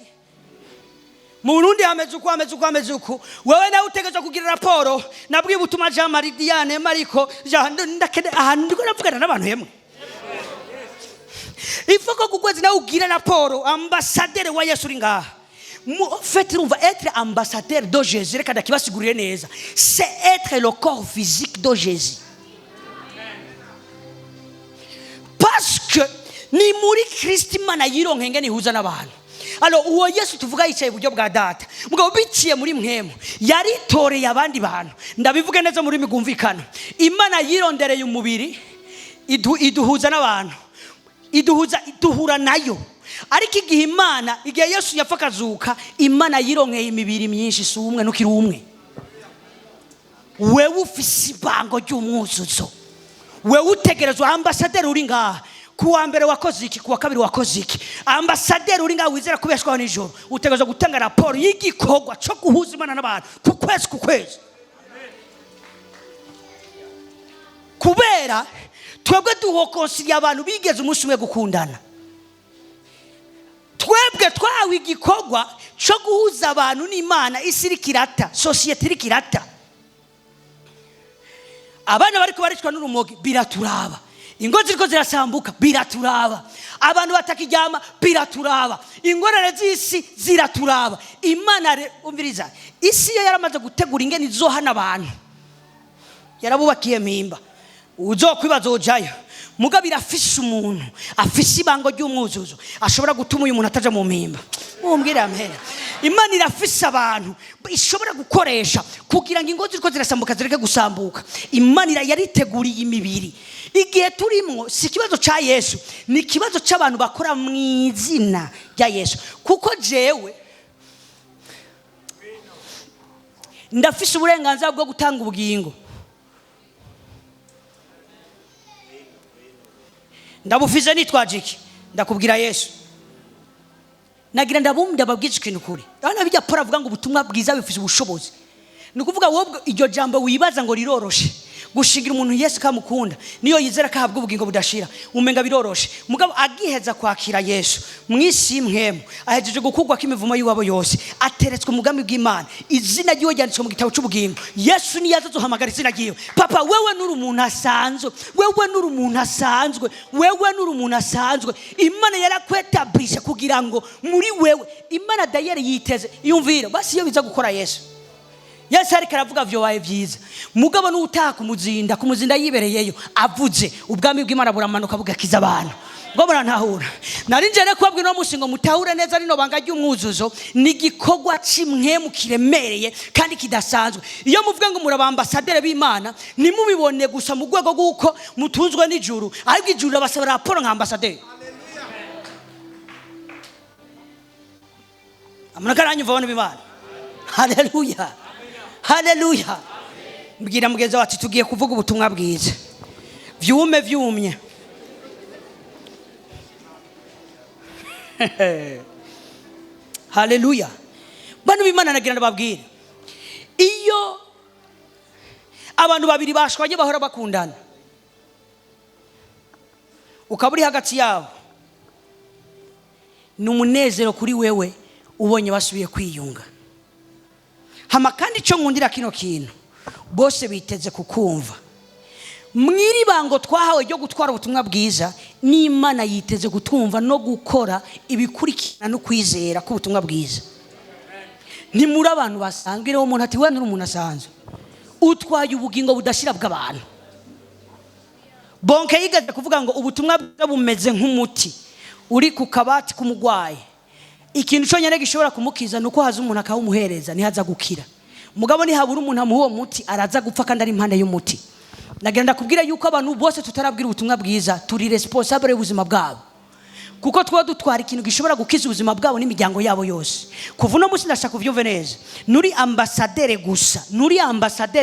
Mu Burundi ameze uko wewe nawe utegeza kugira raporo nabwiye ubutuma Jean Mardi Mariko ndakene ahantu ndiko navugana n'abantu hemwe. Ifoko ku kwezi nawe ugira raporo ambassadeur wa Yesu ringa. Fait on va être ambassadeur de Jésus reka ndakibasigurire neza. C'est être le corps physique de Jésus. Parce que ni muri Kristo Imana yironkenge nihuza n'abantu. Alors uwo Yesu tuvuga yicaye buryo bwa data mugabo biciye muri Mpwemu yaritoreye abandi bantu. Ndabivuga neza muri migumvikana. Imana yirondereye umubiri iduhuza n'abantu, iduhura nayo. Ariko igihe Imana igihe Yesu yapfakazuka Imana yironkeye imibiri myinshi si umwe nukiri umwe. Wewe ufise ibango ry'umwuzuzo, wewe utegerezwa ambassadeur uri ngaha. Kuwa mbere wakoze iki, kuwa kabiri wakoze iki. Ambassadeur uri ngaho wizera kubeshwaho nijoro utegerezwa gutanga raporo y'igikorwa cyo guhuza Imana n'abantu ku kwezi. Kubera twebwe duhokonsiriye abantu bigeze umunsi umwe gukundana. Twebwe twahawe igikorwa cyo guhuza abantu n'Imana, isi irikirata, societe irikirata. Abana bariko baricwa n'urumogi biraturaba. Ingo ziriko zirasambuka biraturaba. Abantu batakijyama biraturaba. Ingorane z'isi ziraturaba. Imana umviriza isi yo yaramaze gutegura ingene izohana abantu. Yarabubakiye mpimba. Uzokwibaza ujayo. Mugabo irafise umuntu afise ibango ry'umwuzuzo ashobora gutuma uyu muntu ataja mu mpimba. Mumbwira amen. Imana irafise abantu ishobora gukoresha kugira ngo ingo ziriko zirasambuka zireke gusambuka. Imana yariteguriye imibiri. Igihe turimo si kibazo cha Yesu, ni kibazo cy'abantu bakora mu izina rya Yesu. Kuko jewe ndafise uburenganzira bwo gutanga ubugingo. Ndabufize nitwaje iki? Ndakubwira Yesu. Nagira ndabumda babwize ikintu kuri. Abana bijya pora avuga ngo ubutumwa bwiza bifise ubushobozi. Nukuvuga wowe iryo jambo wibaza ngo riroroshe. Gushingira umuntu Yesu kamukunda niyo yizera kahabwa ubugingo budashira umenga biroroshe. Mugabo agiheza kwakira Yesu mwisi Mpwemu ahejeje gukugwa kimivumo yiwabo yose ateretswe umugambi bw'Imana. Izina ryiwe ryanditswe mu gitabo cy'ubugingo. Yesu ni yazohamagara izina ryiwe. Papa wewe nuri umuntu asanzwe, wewe nuri umuntu asanzwe, wewe nuri umuntu asanzwe. Imana yarakwetabrisha kugira ngo muri wewe Imana dayere yiteze yumvira basi iyo biza gukora Yesu. Yesu ariko aravuga vyo waye vyiza. Mugabo n'utaka kumuzinda yibereyeyo avuze ubwami bw'Imana buramanuka bugakiza abantu. ngo murantahura nari nje kubabwira no mushingo mutahure neza rino banga ry'umwuzuzo ni igikorwa kimwe mu kiremereye kandi kidasanzwe. Iyo muvuga ngo muraba ambasaderi b'Imana nimubibone gusa mu rwego rw'uko mutunzwe n'ijuru, ariko ijuru abasaba raporo nka ambasaderi. Amunakaranyu vabona b'Imana. Haleluya. Haleluya. Mbwira mugenzi wacu tugiye kuvuga ubutumwa bwiza. Vyume vyumye. Haleluya. Bano b'Imana nagira ndababwira. Iyo abantu babiri bashwanye bahora bakundana, ukaburi hagati yabo, ni umunezero kuri wewe ubonye basubiye kwiyunga. Hama kandi cyo nkundira kino kintu bose biteze kukumva. Mwiribango twahawe ryo gutwara ubutumwa bwiza, n'Imana yiteze gutumva no gukora ibikurikirana no kwizera ko ubutumwa bwiza. Ntimuri abantu basanzwe rero umuntu ati we nturi umuntu asanzwe, utwaye ubugingo budashira bw'abantu. Bonke yigaze kuvuga ngo ubutumwa bwiza bumeze nk'umuti uri ku kabati kumugwaye. Ikintu cyo nyene gishobora kumukiza nuko haza umuntu akawumuhereza nihaza gukira. Mugabo ni habura umuntu amuho muti araza gupfa kandi ari impande y'umuti. Nagenda kubwira yuko abantu bose tutarabwira ubutumwa bwiza turi responsable y'ubuzima bwabo, kuko twa dutwara ikintu gishobora gukiza ubuzima bwabo n'imiryango yabo yose. Kuva no musi ndashaka kuvyumve neza, nuri ambasaderi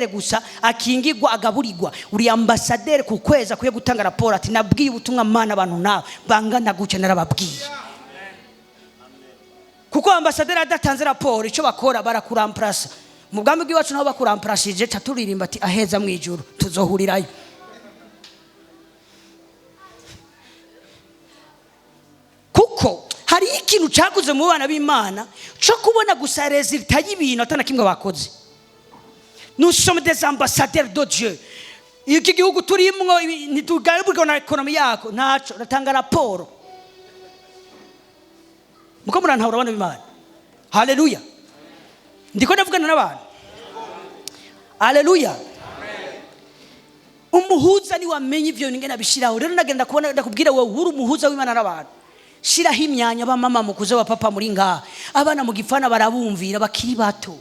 gusa akingirwa agaburirwa. Uri ambasaderi ku kweza kuye gutanga raporo ati nabwiye ubutumwa Mana abantu nawe bangana guce narababwiye. Kuko ambasaderi adatanze raporo icyo bakora barakuramprasa. Mu bwami bw'iwacu naho bakuramprashije caturirimba ati aheza mu ijuru tuzohurirayo. Kuko hari ikintu cyakuze mu bana b'Imana cyo kubona gusa resultat y'ibintu atana kimwe bakoze. Nous sommes des ambassadeurs de Dieu. Iki gihugu turimwo ntitugaburwa na ekonomi yako ntaco natanga raporo. Muko murantahura abana b'Imana. Haleluya. Ndiko ndavugana n'abantu. Haleluya. Umuhuza ni wamenye ivyo ningena bishiraho. Rero nagenda kubona ndakubwira wewe uri umuhuza w'Imana n'abantu. Shiraho imyanya ba mama mukuze wa papa muri ngaha. Abana mu gifana barabumvira bakiri bato.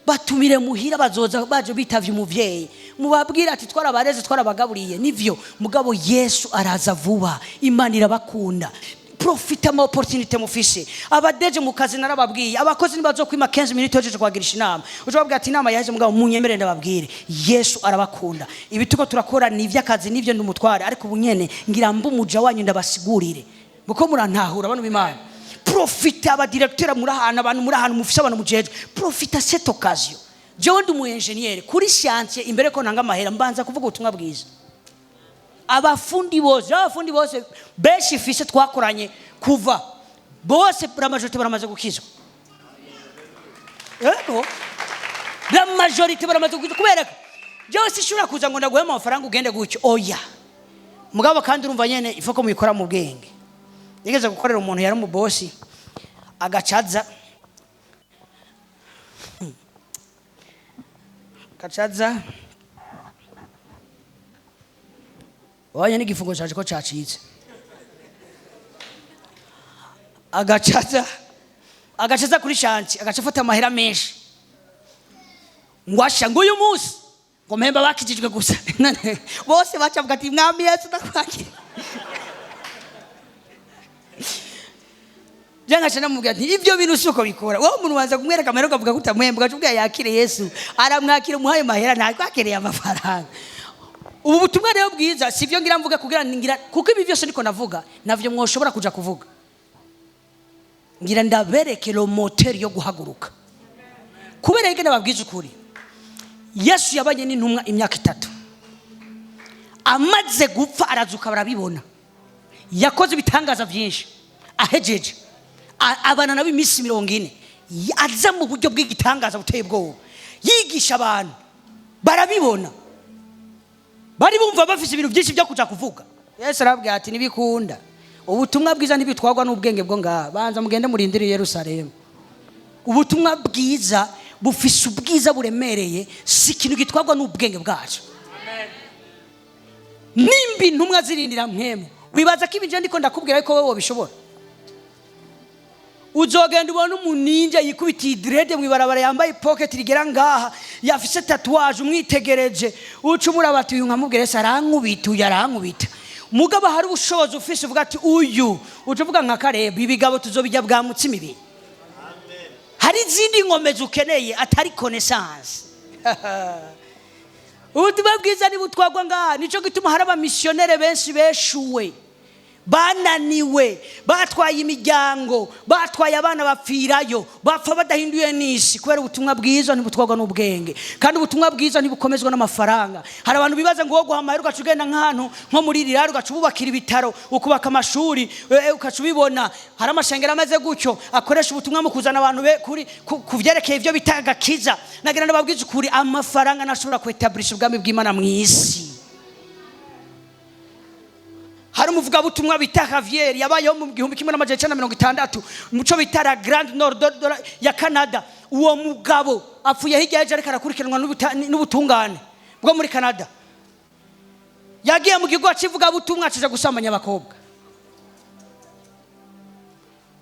Batumire muhira bazoza baje bitavye umuvyeyi. Mubabwira ati twarabareze twarabagaburiye nivyo. Mugabo Yesu araza vuba. Imana irabakunda. Profita ama opportunity mufishe. Abadeje mu kazi narababwiye. Abakozi nibazo kwima 15 minutes oje kwagirisha inama. Ujobabwira ati inama yaje mugabo munyemere ndababwire. Yesu arabakunda. Ibi tuko turakora ni ivy'akazi nivyo ndumutware, ariko ubunyene ngira mbumuja wanyu ndabasigurire. Muko murantahura abantu b'Imana. Profita aba directeur murahana abantu murahana mufisha abantu mujeje. Profita cette occasion. Jewe ndi mu engineer kuri chantier imbere ko nanga mahera mbanza kuvuga ubutumwa bwiza. Abafundi bose beshi fise twakoranye kuva bose la majorité baramaze gukizwa. Yego la majorité baramaze gukizwa kubera jewe sishura kuza ngo ndaguhe amafaranga ugende gucyo oya. Mugabo kandi urumva nyene ifoko muyikora mu bwenge. Nigeze gukorera umuntu yari mu bosi agacaza wanya n'igifungo cyaje ko cyacitse. Agacaza kuri shanti agacafata amahera menshi ngwasha ngo uyu munsi ngo mpemba bakijijwe gusa bose bacavuga ati mwami Yesu ndakwakira. Janga cyane mubwira ati ivyo bintu suko bikora. Wowe umuntu wanza kumwereka amahera ukavuga kutamwemba ugacubwira yakire Yesu aramwakira umuhaye mahera ntakwakiriye amafaranga. Ubu butumwa rero bwiza sivyo ngira mvuga kugira ngira kuko ibi byose niko navuga navyo mwoshobora kuja kuvuga. Ngira ndabereke lo moteur yo guhaguruka. Kubera yige nababwiza ukuri. Yesu yabanye n'intumwa imyaka 3. Amaze gupfa arazuka barabibona. Yakoze ibitangaza byinshi. Ahejeje. Abana nabi imisi 40. Aza mu buryo bw'igitangaza buteye bwoba. Yigisha abantu. Barabibona. Bari bumva bafise ibintu byinshi byo kuja kuvuga. Yesu arabwira ati nibikunda. Ubutumwa bwiza ntibitwagwa n'ubwenge bwo ngaha. Banza mugende murindire Yerusalemu. Ubutumwa bwiza bufise ubwiza buremereye si ikintu gitwagwa n'ubwenge bwacu. Amen. Nimbi ntumwa zirindira Mpwemu wibaza ko ibinje ndiko ndakubwira ko wowe bishobora. Uzogenda ubona umuninja yikubitiye dread mu ibarabara yambaye pocket rigera ngaha yafise tatouage umwitegereje ucumura bati uyu nkamubwire se arankubita uyu arankubita. Mugabo hari ubushobozi ufise uvuga ati uyu ucuvuga nka Kareba ibigabo tuzobijya bwa mutsima ibi. Hari izindi ngomezi ukeneye atari connaissance. Ubutumwa bwiza ni butwagwa ngaha nico gituma hari abamissionnaire benshi beshuwe bananiwe batwaye imiryango batwaye abana bapfirayo bapfa badahinduye n'isi kubera ubutumwa bwiza ntibutwagwa n'ubwenge kandi ubutumwa bwiza ntibukomezwa n'amafaranga. Hari abantu bibaza ngo wogo hamaye ugacugenda nk'ahantu nko muri riraro ugacububakira ibitaro ukubaka amashuri ukacubibona hari amashengero amaze gutyo akoresha ubutumwa mu kuzana abantu kuri kuvyerekeye ivyo bitagakiza. Nagira ndababwiza ukuri amafaranga ntashobora kwetablish ubwami bw'Imana mu isi. Hari umuvuga butumwa bita Javier yabayeho mu 1960 muco bita la Grande Nord ya Canada. Uwo mugabo apfuye hirya yaje ariko arakurikiranwa n'ubutungane bwo muri Canada. Yagiye mu kigo civuga butumwa acije gusambanya abakobwa.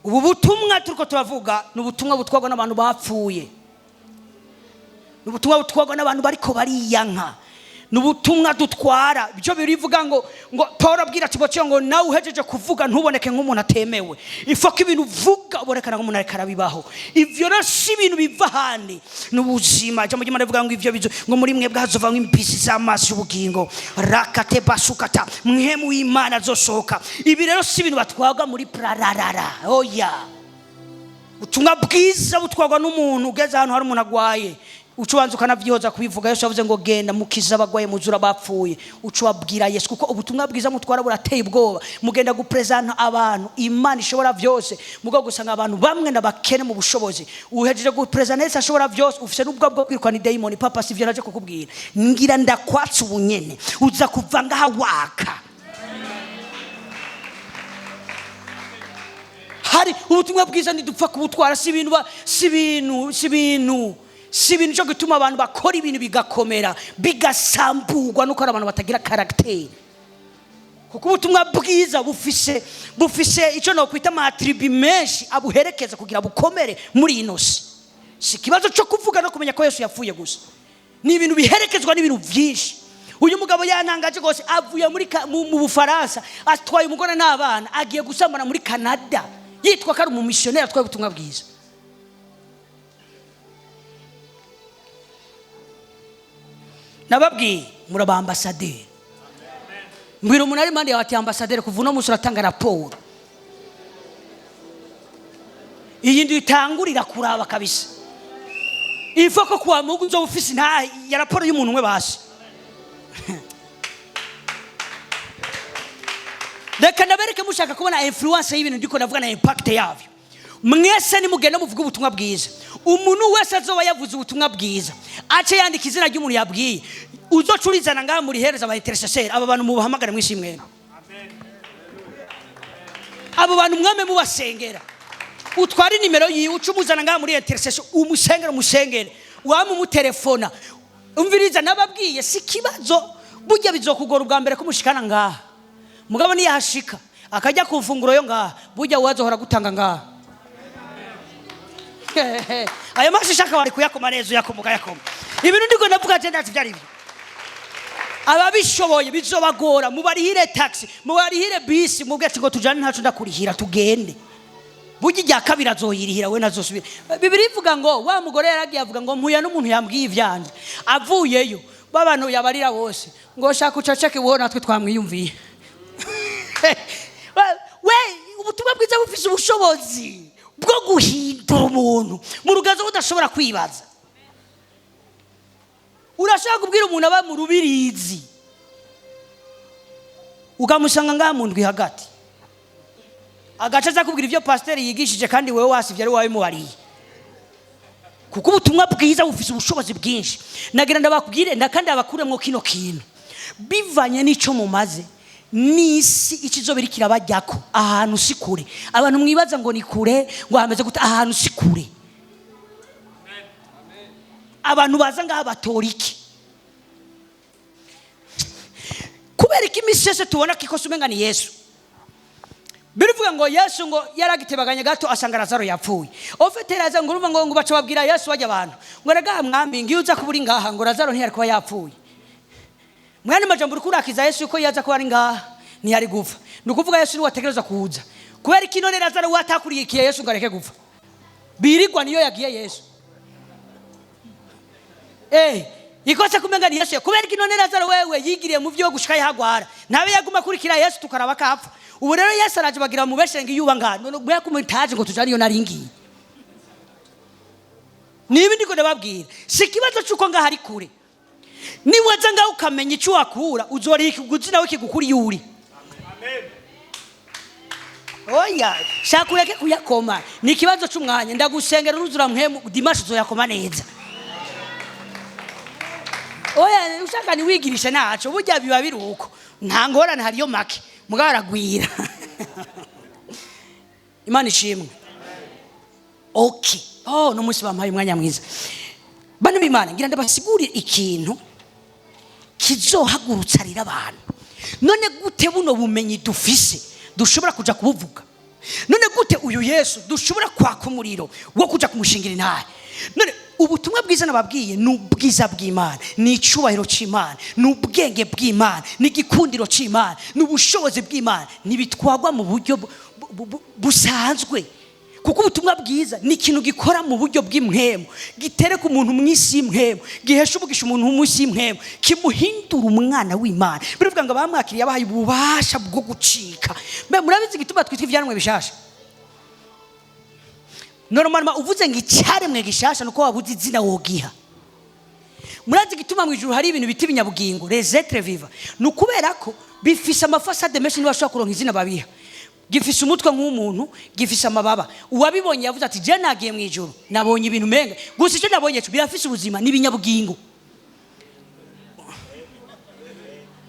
Ubu butumwa turiko turavuga n'ubutumwa butwagwa n'abantu bapfuye. N'ubutumwa butwagwa n'abantu bariko bariyanka. Nubutumwa dutwara byo birivuga ngo Paul abwira Timotheo ngo nawe uhejeje kuvuga ntuboneke nk'umuntu atemewe. Ifo ko ibintu uvuga uborekana nk'umuntu ariko arabibaho. Ivyo rasi ibintu biva handi n'ubuzima cyo mugimana bivuga ngo ivyo bizo ngo muri mwe bwazova nk'impisi z'amazi ubugingo rakate basukata mwemu w'Imana zosohoka. Ibi rero si ibintu batwaga muri prararara. Oya ubutumwa bwiza butwagwa n'umuntu ugeze ahantu hari umuntu agwaye ucubanza ukanavyihoza kubivuga. Yesu yavuze ngo genda mukiza abagwaye muzura bapfuye ucubabwira Yesu kuko ubutumwa bwiza mutwara burateye ubwoba. Mugenda gupresenta abantu Imana ishobora vyose mugo gusanga abantu bamwe nabakene mu bushobozi uhejeje gupresenta Yesu ashobora vyose ufise n'ubwo bwo kwirukana idayimoni. Papa sivyo naje kukubwira ngira ndakwatsa ubunyene uza kuva ngaha waka. Hari ubutumwa bwiza ndidupfa kubutwara si ibintu cyo gutuma abantu bakora ibintu bigakomera bigasambugwa nuko abantu batagira character. Kuko ubutumwa bwiza bufise icyo no kwita amatribi menshi abuherekeza kugira bukomere muri inosi. Si kibazo cyo kuvuga no kumenya ko Yesu yapfuye gusa. Ni ibintu biherekezwa n'ibintu byinshi. Uyu mugabo yanangaje gose avuye mu Bufaransa atwaye umugore n'abana agiye gusambana muri Canada yitwa ko ari umumissionnaire atwaye ubutumwa bwiza. Nababwiye muraba ambassadeur. Mbwira umuntu ari mande yati ambassadeur kuva no musi uratanga raporo. Iyi ndi itangurira kuraba kabisa. Ifo ko kwa Mungu nzo ofisi nta ya raporo y'umuntu umwe basi. Reka nabereke mushaka kubona influence y'ibintu ndiko navuga na impact yavyo. Mwese ni mugenda muvuga ubutumwa bwiza. Umuntu wese azoba yavuze ubutumwa bwiza ace yandika izina ry'umuntu yabwiye uzocurizana ngaha muri hereza aba intercesseur. Aba bantu mubahamagara mwishimwe. Amen. Abo bantu mwame mubasengera utwari nimero yiwe ucumuzana ngaha muri intercessor umusengere wamu mutelefona umviriza nababwiye si kibazo burya bizokugora ubwa mbere kumushikana ngaha mugabo ni yahashika akajya ku mfunguro yo ngaha burya wazohora gutanga ngaha. Ayo mashishaka wari kuyakoma nezo yakomuka yakoma. Ibintu ndiko navuga je ndati byari ibi. Ababishoboye bizobagora mubarihire taxi mubarihire bisi mubwete ngo tujane ntacu ndakurihira tugende. Bugi rya kabira azoyirihira we nazosubira. Bibiri ivuga ngo wa mugore yaragiye avuga ngo mpuya n'umuntu yambwiye ivyanje avuyeyo babano yabarira bose ngo shaka ucaceke wo natwe twamwiyumviye. We ubutumwa bwiza bufise ubushobozi bwo guhindura umuntu mu rugazo udashobora kwibaza. Urashaka kubwira umuntu aba mu rubirizi ukamusanga ngaha mu ndwi hagati agaca aza kubwira ivyo pasteur yigishije kandi wewe wasivye ari wawe muhariye. Kuko ubutumwa bwiza bufise ubushobozi bwinshi. Nagira ndabakubwire ndakandi abakuremwo kino kintu bivanye n'ico mumaze nisi ikizobiri kirabajyako ahantu sikure. Abantu mwibaza ngo ni kure ngo hameze guta ahantu sikure. Abantu baza ngaha batoriki kubera iki misese tubona kikosa umenga ni Yesu. biravuga ngo Yesu ngo yaragitebaganye gato asanga Lazaro yapfuye. Ofeteraza ngo urumva ngo baca babwira Yesu bajya abantu. Ngo rega mwambi ngiye uza kuburi ngaha ngo Lazaro ntiyari kuba yapfuye. Mwani majambo rukurakiza Yesu yuko yaza kuba ari ngaha ntiyari gupfa. Nukuvuga Yesu ni wategereza kuza. Kubera ikinone Lazaro watakurikiye Yesu ngo areke gupfa. Birigwa niyo yagiye Yesu. Ikose kumenga ni Yesu. Kubera ikinone Lazaro wewe yigiriye mu byo gushika yahagwara. Nabe yaguma kurikira Yesu tukaraba kapfa. Ubu rero Yesu araje bagira mu beshengi yuba ngano. None bwe kumutaje ngo tujani yo naringiye. Nibi ndiko ndababwira. Sikibazo cyuko ngaha ari kure. Ni waza ngaho ukamenya icyo wakura uzori ikiguzi nawe kigukuri yuri. Amen. Oya, shakureke kuyakoma. Ni kibazo cy'umwanya ndagusengera uruzura Mpwemu Dimanche zoyakoma neza. Oya, ushaka ni wigirisha naco burya biba biruko. Nta ngorane hariyo make. Mugabo aragwira. Imana ishimwe. Okay. No musi bampaye umwanya mwiza. Bana b'Imana ngira ndabasigurira ikintu kizohagurutsa rira abantu. None gute buno bumenyi dufise dushobora kuja kubuvuga? None gute uyu Yesu dushobora kwaka umuriro wo kuja kumushingira intare? None ubutumwa bwiza nababwiye n'ubwiza bw'Imana, ni icubahiro c'Imana, n'ubwenge bw'Imana, n'igikundiro c'Imana, n'ubushobozi bw'Imana, nibitwagwa mu buryo busanzwe. Kuko ubutumwa bwiza ni ikintu gikora mu buryo bw'Impwemu, gitereka umuntu mw'isi y'Impwemu, gihesha ubugisha umuntu mw'isi y'Impwemu, kimuhindura umwana w'Imana. Biravuga ngo abamwakiriye abahaye ububasha bwo gucika. Mbe murabizi gituma twitwa ivyanwe bishasha? Normalement uvuze ngo icyaremwe gishasha nuko wabuze izina wogiha. Murazi gituma mu ijuru hari ibintu biti binyabugingo, les êtres vivants. Nukubera ko bifise amafasade menshi nibashobora kuronka izina babiha. Gifise umutwe nk'umuntu, gifise amababa. Uwabibonye yavuze ati je nagiye mu ijuru, nabonye ibintu menga. Gusa icyo nabonye cyo birafise ubuzima n'ibinyabugingo.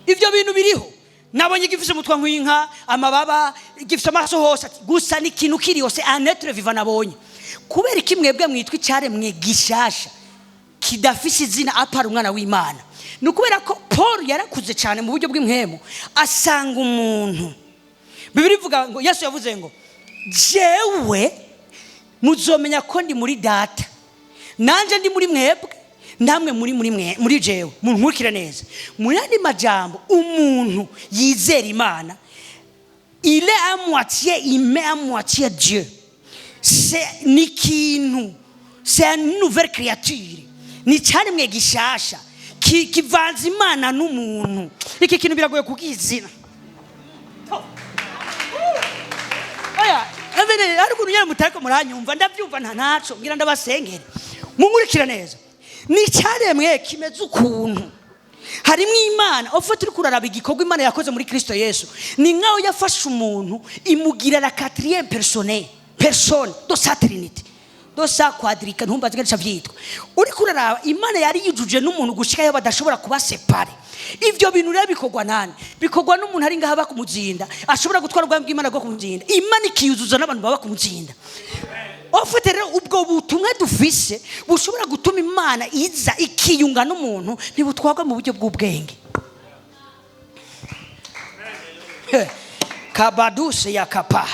Ivyo bintu biriho. Nabonye gifise umutwe nk'inka, amababa, gifise amaso hose. Gusa ni kintu kiri hose un être vivant nabonye. Kubera kimwebwe mwitwa icyaremwe gishasha kidafise izina apara umwana w'Imana. Nukubera ko Paul yarakuze cyane mu buryo bw'Impwemu asanga umuntu. Bibiri ivuga ngo Yesu yavuze ngo jewe muzomenya ko ndi muri data nanje ndi muri mwebwe namwe muri jewe munkurikira neza. Muri andi majambo umuntu yizera Imana il est à moitié humain à moitié Dieu. C'est nikintu, c'est une nouvelle créature. Ni cyaremwe gishasha kivanze Imana n'umuntu. Iki kintu biragoye kukizina. Oya, ariko unyere mutariko muranyumva ndabyumva ntanaco ngira ndabasengere. Munkurikira neza. Ni cyaremwe kimeze ukuntu. Harimo Imana, ofite uri kuraraba igikorwa Imana yakoze muri Kristo Yesu. Ni nkaho yafashe umuntu imugira la quatrième personne de sa trinité. Do sa quadrique ntumbaze gacha vyitwa. Uri kuraraba Imana yari yujuje n'umuntu gushika yo badashobora kuba separe. Ivyo bintu rero bikogwa nani? Bikogwa n'umuntu ari ngaha bakumuzinda, ashobora gutwara ubwambwe Imana bwo kumuzinda. Imana ikiyuzuza n'abantu baba kumuzinda. Ofite rero ubwo butumwa dufise bushobora gutuma Imana iza ikiyunga n'umuntu ntibutwagwa mu buryo bw'ubwenge. Kabaduse ya kapa.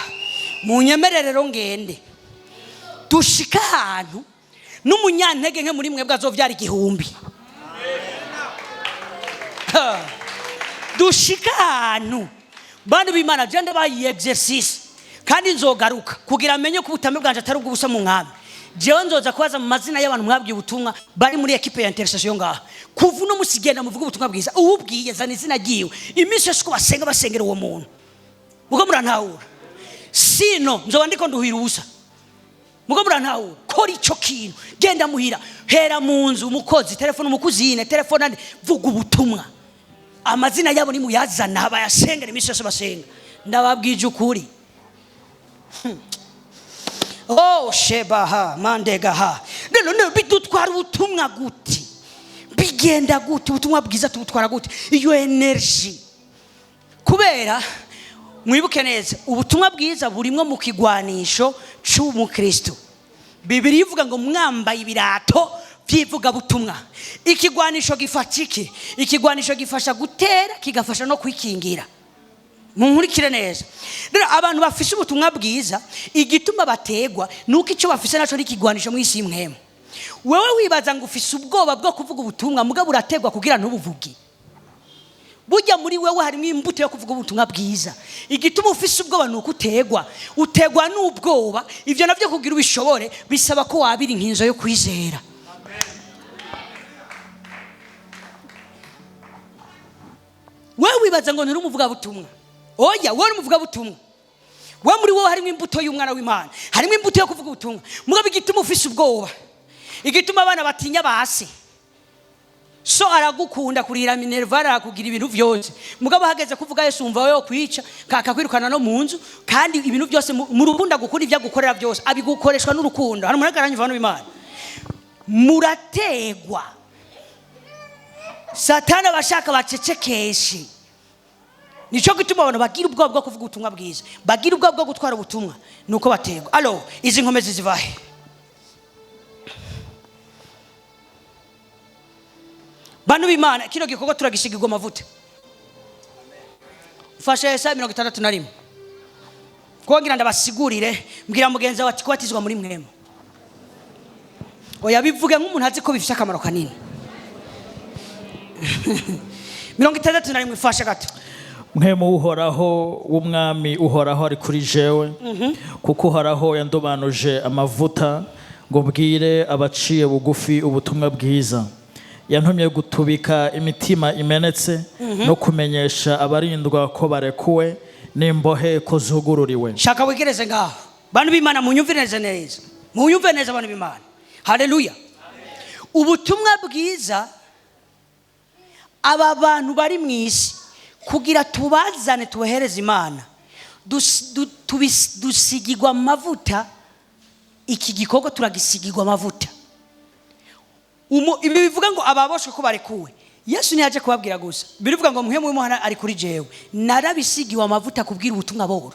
Munyemererero ngende. Dushika ahantu n'umunyantege nke muri mwebwe azovyara igihumbi. Dushika ahantu bantu b'Imana je ndabaye exercice kandi nzogaruka kugira amenye ko ubutame bwanje atari ubw'ubusa mu mwami. Jewe nzoza kwaza mu mazina y'abantu mwabwiye ubutumwa bari muri equipe ya intercession ngaha. Kuva no musigenda muvuga ubutumwa bwiza ubwiye zana izina giwe. Imishe shiko basengera uwo muntu. Mugo murantahura. Sino nzoba ndiko nduhira ubusa. Mugo murantahura. Kora ico kintu. Genda muhira. Hera mu nzu umukozi telefone umukuzine telefone vuga ubutumwa. Amazina yabo ni muyazana abayasengera imishe yose basenga. Ndababwije ukuri. Oh shebaha mandegaha. None bidutwara ubutumwa guti. Bigenda guti ubutumwa bwiza tubutwara guti. Iyo energy. Kubera mwibuke neza ubutumwa bwiza burimwe mu kigwanisho c'umukristo. Bibiri ivuga ngo mwambaye ibirato byivuga butumwa. Ikigwanisho gifatike. Ikigwanisho gifasha gutera kigafasha no kwikingira. munkurikire neza. Rero abantu bafise ubutumwa bwiza igituma bategwa nuko icyo bafise naco rikigwanisha mu isi y'Mpwemu. Wewe wibaza ngo ufise ubwoba bwo kuvuga ubutumwa mugabo urategwa kugira ntubuvuge. Burya muri wewe harimo imbuto yo kuvuga ubutumwa bwiza. Igituma ufise ubwoba nuko utegwa n'ubwoba. Ivyo navyo kugira ubishobore bisaba ko wabira inkinzo yo kwizera. Wewe wibaza ngo nturi umuvuga butumwa. Oya, wewe uri umuvuga butumwa. Wewe muri wowe harimo imbuto y'umwana w'Imana. Harimo imbuto yo kuvuga ubutumwa. Mugabo igituma ufise ubwoba. Igituma abana batinya base. So aragukunda kurira Minerva arakugira ibintu vyose. Mugabo hageze kuvuga Yesu umva wewe kwica kakakwirukana no munzu kandi ibintu byose mu rubunda gukunda ivya gukorera byose abigukoreshwa n'urukundo. Hano muragaranye vano b'Imana. Murategwa. Satana bashaka bacecekeshe. Nico gituma abantu bagira ubwoba bwo kuvuga ubutumwa bwiza. Bagira ubwoba bwo gutwara ubutumwa nuko bategwa. Alors, izi nkomezi zivahe. Bantu b'Imana kino gikorwa turagisigirwa amavuta. Fasha Yesaya 61. Kugira ndabasigurire mbwira mugenzi wawe ati kubatizwa muri Mpwemu. Oya bivuge nk'umuntu azi ko bifite akamaro kanini. 61 fasha gato. Mpwemu uhoraho w'umwami uhoraho ari kuri jewe kuko uhoraho yandobanuje amavuta ngo mbwire abaciye bugufi ubutumwa bwiza. Yantumye gutubika imitima imenetse no kumenyesha abarindwa ko barekuwe n'imbohe ko zugururiwe. Shaka wigereze ngaho. Bantu b'Imana munyumvire neza. Munyumvire neza bantu b'Imana. Haleluya. Ubutumwa bwiza aba bantu bari mu isi kugira tubazane tubahereze Imana. Dusigirwa amavuta. Iki gikorwa turagisigirwa amavuta. Ibi bivuga ngo ababoshwe ko barekuwe. Yesu ntiyaje kubabwira gusa. Birivuga ngo Mpwemu w'Imana ari kuri jewe. Narabisigiwe amavuta kubwira ubutumwa boro.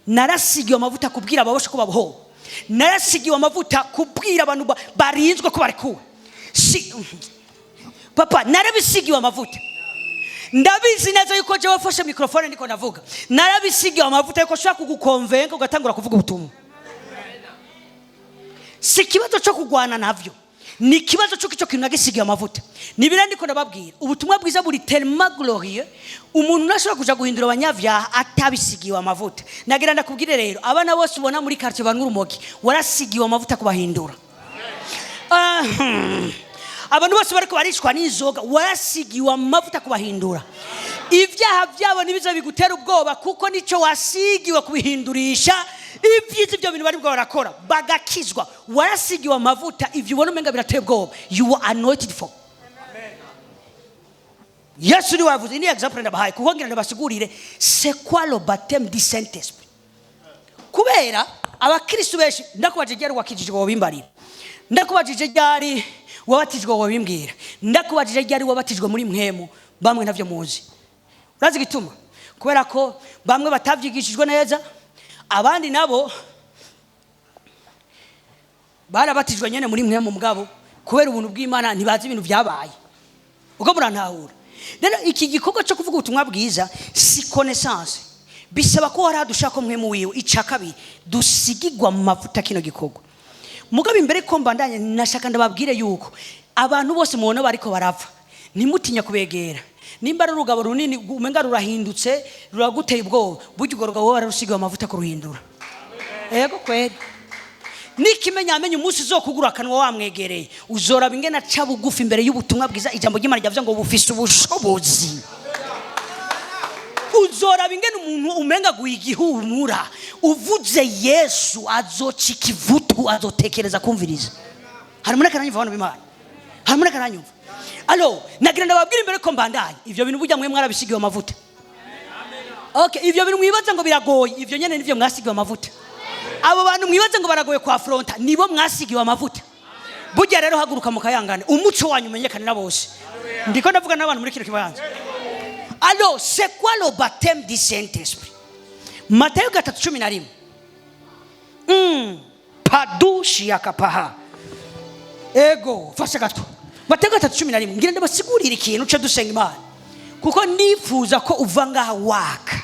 Narasigiwe amavuta kubwira ababoshwe ko baboho. Narasigiwe amavuta kubwira abantu barinzwe ko barekuwe. Papa, narabisigiwe amavuta. Ndabizi neza yuko je wafashe microphone ndiko navuga. Narabisigiwe amavuta yuko shaka kugukonvenga ugatangura kuvuga ubutumwa. Si kibazo cyo kugwana navyo. Ni kibazo cyo kintu nagisigiye amavuta. Nibira ndiko nababwira ubutumwa bwiza buri tellement glorieux umuntu nashobora kuja guhindura abanyavyaha atabisigiwe amavuta. Nagira ndakubwire rero abana bose ubona muri quartier banura umogi warasigiwe amavuta kubahindura. Abantu bose bariko barishwa n'inzoga warasigiwe amavuta kubahindura. Ivyaha byabo nibiza bigutera ubwoba kuko nico wasigiwe kubihindurisha. Ibyiza ibyo bintu bari bwo barakora bagakizwa warasigiwe amavuta. Ivyo ubona umenga birateye ubwoba you are anointed for. Yesu ni wavuze ni example ndabahaye kuko ngira ndabasigurire c'est quoi le baptême du Saint-Esprit. Kubera abakristo benshi ndakubajije ryari wakijije wabimbarira. Ndakubajije ryari wabatijwe wabimbwira. Ndakubajije ryari wabatijwe muri Mpwemu bamwe ntavyo muzi. Urazi gituma kubera ko bamwe batavyigishijwe neza abandi nabo barabatijwe nyene muri Mpwemu mugabo kubera ubuntu bw'Imana ntibazi ibintu byabaye. Uko murantahura. Rero iki gikorwa cyo kuvuga ubutumwa bwiza si connaissance. Bisaba ko hari adushaka Mpwemu wiwe icakabiri dusigirwa mu mavuta kino gikorwa. Mugabo imbere ko mbandanye nashaka ndababwire yuko abantu bose mubona bariko barapfa nimutinya kubegera. Nimba ari urugabo runini umenga rurahindutse ruraguteye ubwoba buryo urugabo wararusigiwe amavuta kuruhindura. Yego kweli. Nikimenya amenye umunsi uzokugura akanwa wamwegereye uzora bingena ca bugufi imbere y'ubutumwa bwiza ijambo ry'Imana ryavuze ngo bufise ubushobozi. Uzora bingena umuntu umenga guigihumura uvuze Yesu azocika ivutu azotekereza kumviriza. Hari muri kananyumva abantu b'Imana. Hari muri kananyumva. Alors, nagira ndababwira imbere ko mbandanye. Ivyo bintu burya mwe mwarabisigiwe amavuta. Okay, ivyo bintu mwibaza ngo biragoye, ivyo nyene nivyo mwasigiwe amavuta. Abo bantu mwibaza ngo baragoye kwa fronta, nibo mwasigiwe amavuta. Burya rero haguruka mukayangane, umuco wanyu umenyekane na bose. Ndiko ndavuga n'abantu muri kino kibanza. Alors, c'est quoi le baptême du Saint-Esprit? Matthieu 3:11. Padushi yakapaha. Ego, fasha gato. Matthieu 3:11 ngira ndabasigurira ikintu cyo dusenga Imana. Kuko nifuza ko uva ngaha waka.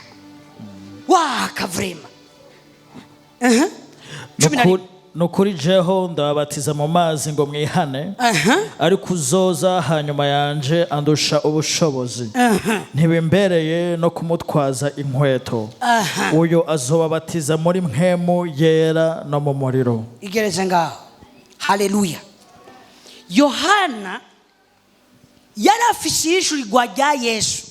waka vrema. Nukuri jeho ndababatiza mu mazi ngo mwihane, ariko uzoza hanyuma yanje andusha ubushobozi, ntibimbereye no kumutwaza inkweto. Uyo azobabatiza muri mpwemu yera no mu muriro. Igereze ngaho. Haleluya. Yohana yarafise ishurirwa rya Yesu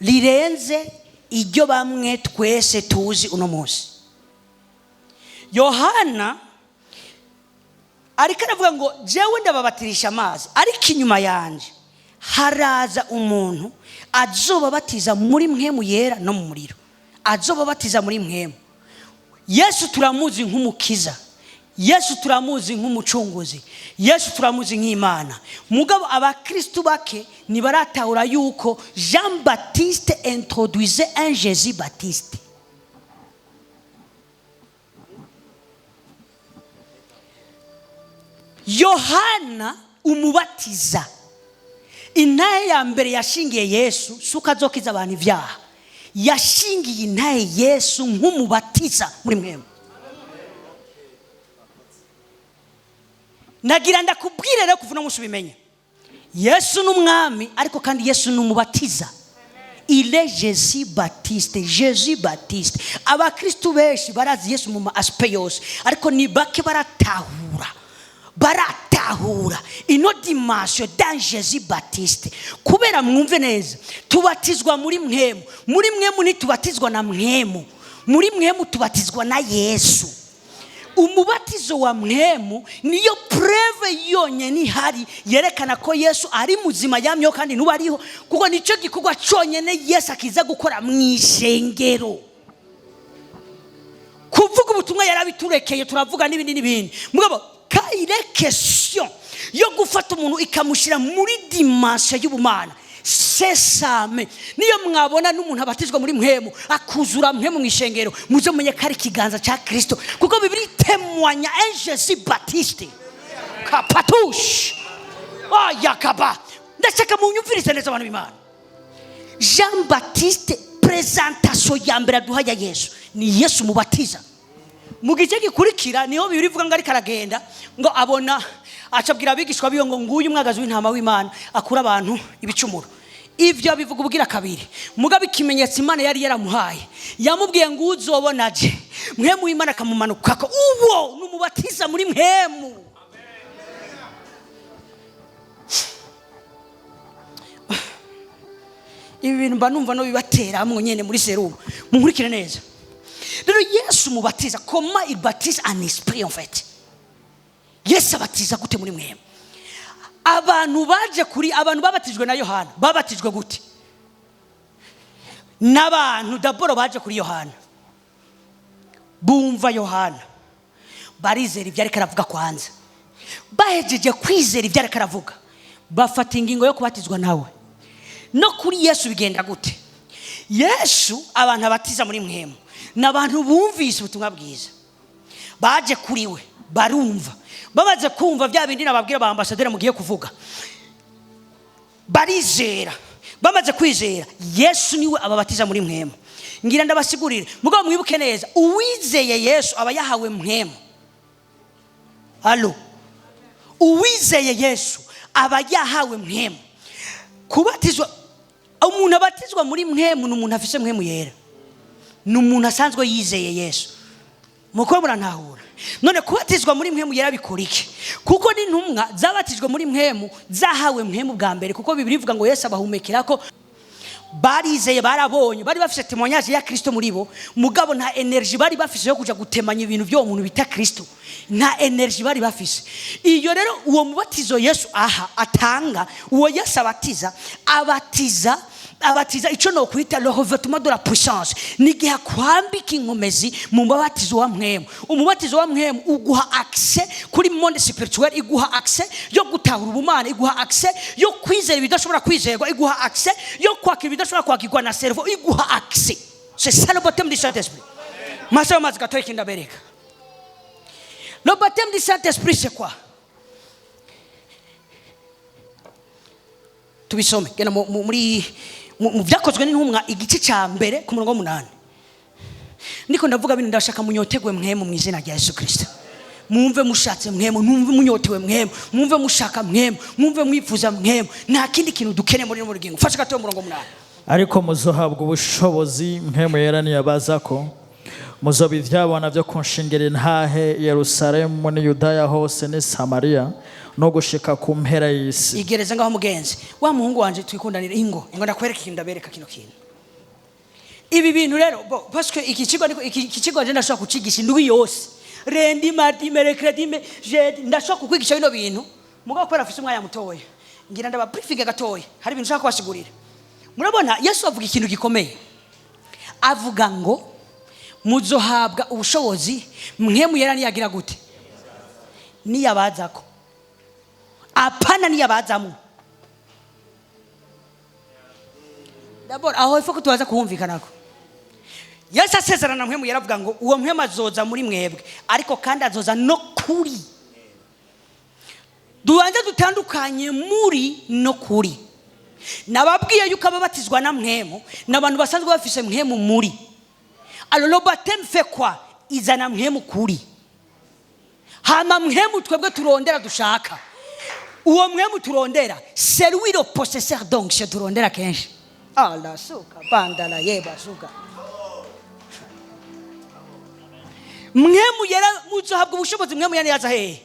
lirenze iryo bamwe twese tuzi uno munsi. Yohana ariko aravuga ngo jewe ndababatirisha amazi, ariko inyuma yanje haraza umuntu azobabatiza muri mpwemu yera no mu muriro. Azobabatiza muri mpwemu. Yesu turamuzi nk'umukiza, Yesu turamuzi nk'umucunguzi, Yesu turamuzi nk'Imana. Mugabo abakristo bake nibaratahura yuko Jean Baptiste introduisait un Jésus Baptiste. Yohana umubatiza intahe ya mbere yashingiye Yesu suko azokiza abantu ivyaha. Yashingiye intahe Yesu nk'umubatiza muri mwemu. Nagira ndakubwire rero kuva no musubimenya Yesu n'umwami, ariko kandi Yesu n'umubatiza. Il est Jésus Baptiste, Jésus Baptiste. Abakristo benshi barazi Yesu mu aspect yose, ariko ni bake baratahura ino dimension dans Jésus Baptiste. Kubera mwumve neza, tubatizwa muri mwemu. Muri mwemu ntitubatizwa na mwemu, muri mwemu tubatizwa na Yesu. Umubatizo wa mwemu niyo preve yonyene ihari yerekana ko Yesu ari muzima yamyo kandi nubariho, kuko nico gikorwa cyonyene Yesu akiza gukora mwishengero. Kuvuga ubutumwa yarabiturekeye, turavuga n'ibindi. Mugabo kaire question yo gufata umuntu ikamushira muri dimension y'ubumana, sesame niyo mwabona n'umuntu abatizwa muri mwemu akuzura mwemu mwishengero, muze menye kari kiganza cha Kristo, kuko Biblia témoigne un Jésus Baptiste kapatush yakaba. Ndashaka munyumvirize neza abantu b'Imana. Jean Baptiste presentation ya mbere duha ya Yesu ni Yesu mubatiza. Mu gice gikurikira niho Biblia ivuga ngo ari karagenda ngo abona acabwira abigishwa biyo ngo nguyu umwagazi w'intama w'Imana akura abantu ibicumuro. Ivyo bivuga ubugira kabiri. Mugabe ikimenyetso Imana yari yaramuhaye, yamubwiye ngo uzobona je mwemu w'Imana akamumanukako, uwo numubatiza muri mwemu. Ibi bintu mba numva no bibatera hamwe nyene muri serumu. Munkurikire neza. Rero Yesu mubatiza, comment il baptise en esprit en fait. Yesu abatiza gute muri mwemu? Abantu babatijwe na Yohana babatijwe gute? N'abantu daboro baje kuri Yohana, bumva Yohana, barizera ibyo ariko aravuga kwanza. Bahejeje kwizera ibyo ariko aravuga, bafata ingingo yo kubatizwa nawe. No kuri Yesu bigenda gute? Yesu abantu abatiza muri mwemu n'abantu bumvise ubutumwa bwiza, baje kuri we barumva. Bamaze kumva bya bindi nababwira ba ambassadeur mugiye kuvuga, barizera. Bamaze kwizera Yesu niwe ababatiza muri mwemu. Ngira ndabasigurire, mugabo mwibuke neza, uwizeye Yesu aba yahawe mwemu. Allo, uwizeye Yesu aba yahawe mwemu. Kubatizwa, umuntu abatizwa muri mwemu n'umuntu afise mwemu yera, n'umuntu asanzwe yizeye Yesu. Muko murantahura? None kubatizwa muri mwemu yera bikora iki? Kuko n'intumwa zabatijwe muri mwemu zahawe mwemu bwa mbere, kuko Biblia ivuga ngo Yesu abahumekerako. Barizeye, barabonye, bari bafise témoignage ya Kristo muri bo, mugabo nta energy bari bafise yo kuja gutemanya ibintu byo umuntu bita Kristo. Nta energy bari bafise. Iyo rero uwo mubatizo Yesu atanga, uwo Yesu abatiza ico no kwita le revêtement de la puissance. Nigiha kwambika inkomezi mu mubatizo wa mwemu. Umubatizo wa mwemu uguha accès kuri monde spirituel, iguha accès yo gutahura ubumana, iguha accès yo kwizera ibidashobora kwizerwa, iguha accès yo kwakira ibidashobora kwakirwa na cerveau, iguha accès. C'est ça le baptême du Saint-Esprit. Masa mazi gatoye kindabereka. Le baptême du Saint-Esprit c'est quoi? Tubisome gena muri mu byakozwe n'intumwa igice cya mbere ku murongo wa 8. Niko ndavuga bino ndashaka munyotegwe mwemu mu izina rya Yesu Kristo. Mwumve mushatse mwemu, mwumve munyotewe mwemu, mwumve mushaka mwemu, mwumve mwifuza mwemu. Nta kindi kintu dukene muri rugingo. Fasha gato murongo wa 8. Ariko muzohabwa ubushobozi Mpwemu Yera niyabazako, muzoba ivyabona vyo kunshingera intahe Yerusalemu ni Yudaya hose ni Samaria no gushika ku mpera y'isi. Igereza ngaho mugenzi, wa muhungu wanje twikundanira ingo ndakwereka ikintu ndabereka kino kintu. Ibi bintu rero parce que iki kigo je ndashaka kucigisha indwi yose. Rendi Mardi Mercredi jeudi ndashaka kukwigisha bino bintu. Mugabo kwera afise umwanya mutoya. Ngira ndaba briefing gatoya. Hari ibintu nshaka kubashigurira. Murabona Yesu avuga ikintu gikomeye. Avuga ngo muzohabwa ubushobozi Mpwemu Yera niyagira gute? Niyabazako. Apana niyabazamo. D'abord aho ifo kutubaza kuhumvikanako. Yesu asezerana Mpwemu Yera avuga ngo uwo Mpwemu azoza muri mwebwe ariko kandi azoza no kuri. Duanje dutandukanye muri no kuri. Nababwiye yuko ababatizwa na Mpwemu n'abantu basanzwe bafise Mpwemu muri. Alors le baptême fait quoi? Izana Mpwemu kuri. Hama Mpwemu twebwe turondera dushaka. Uwo Mpwemu turondera, c'est lui le possesseur donc je turondera kenshi. Allah suka bandala yeba suka. Mpwemu Yera muzohabwa ubushobozi Mpwemu Yera yaza he?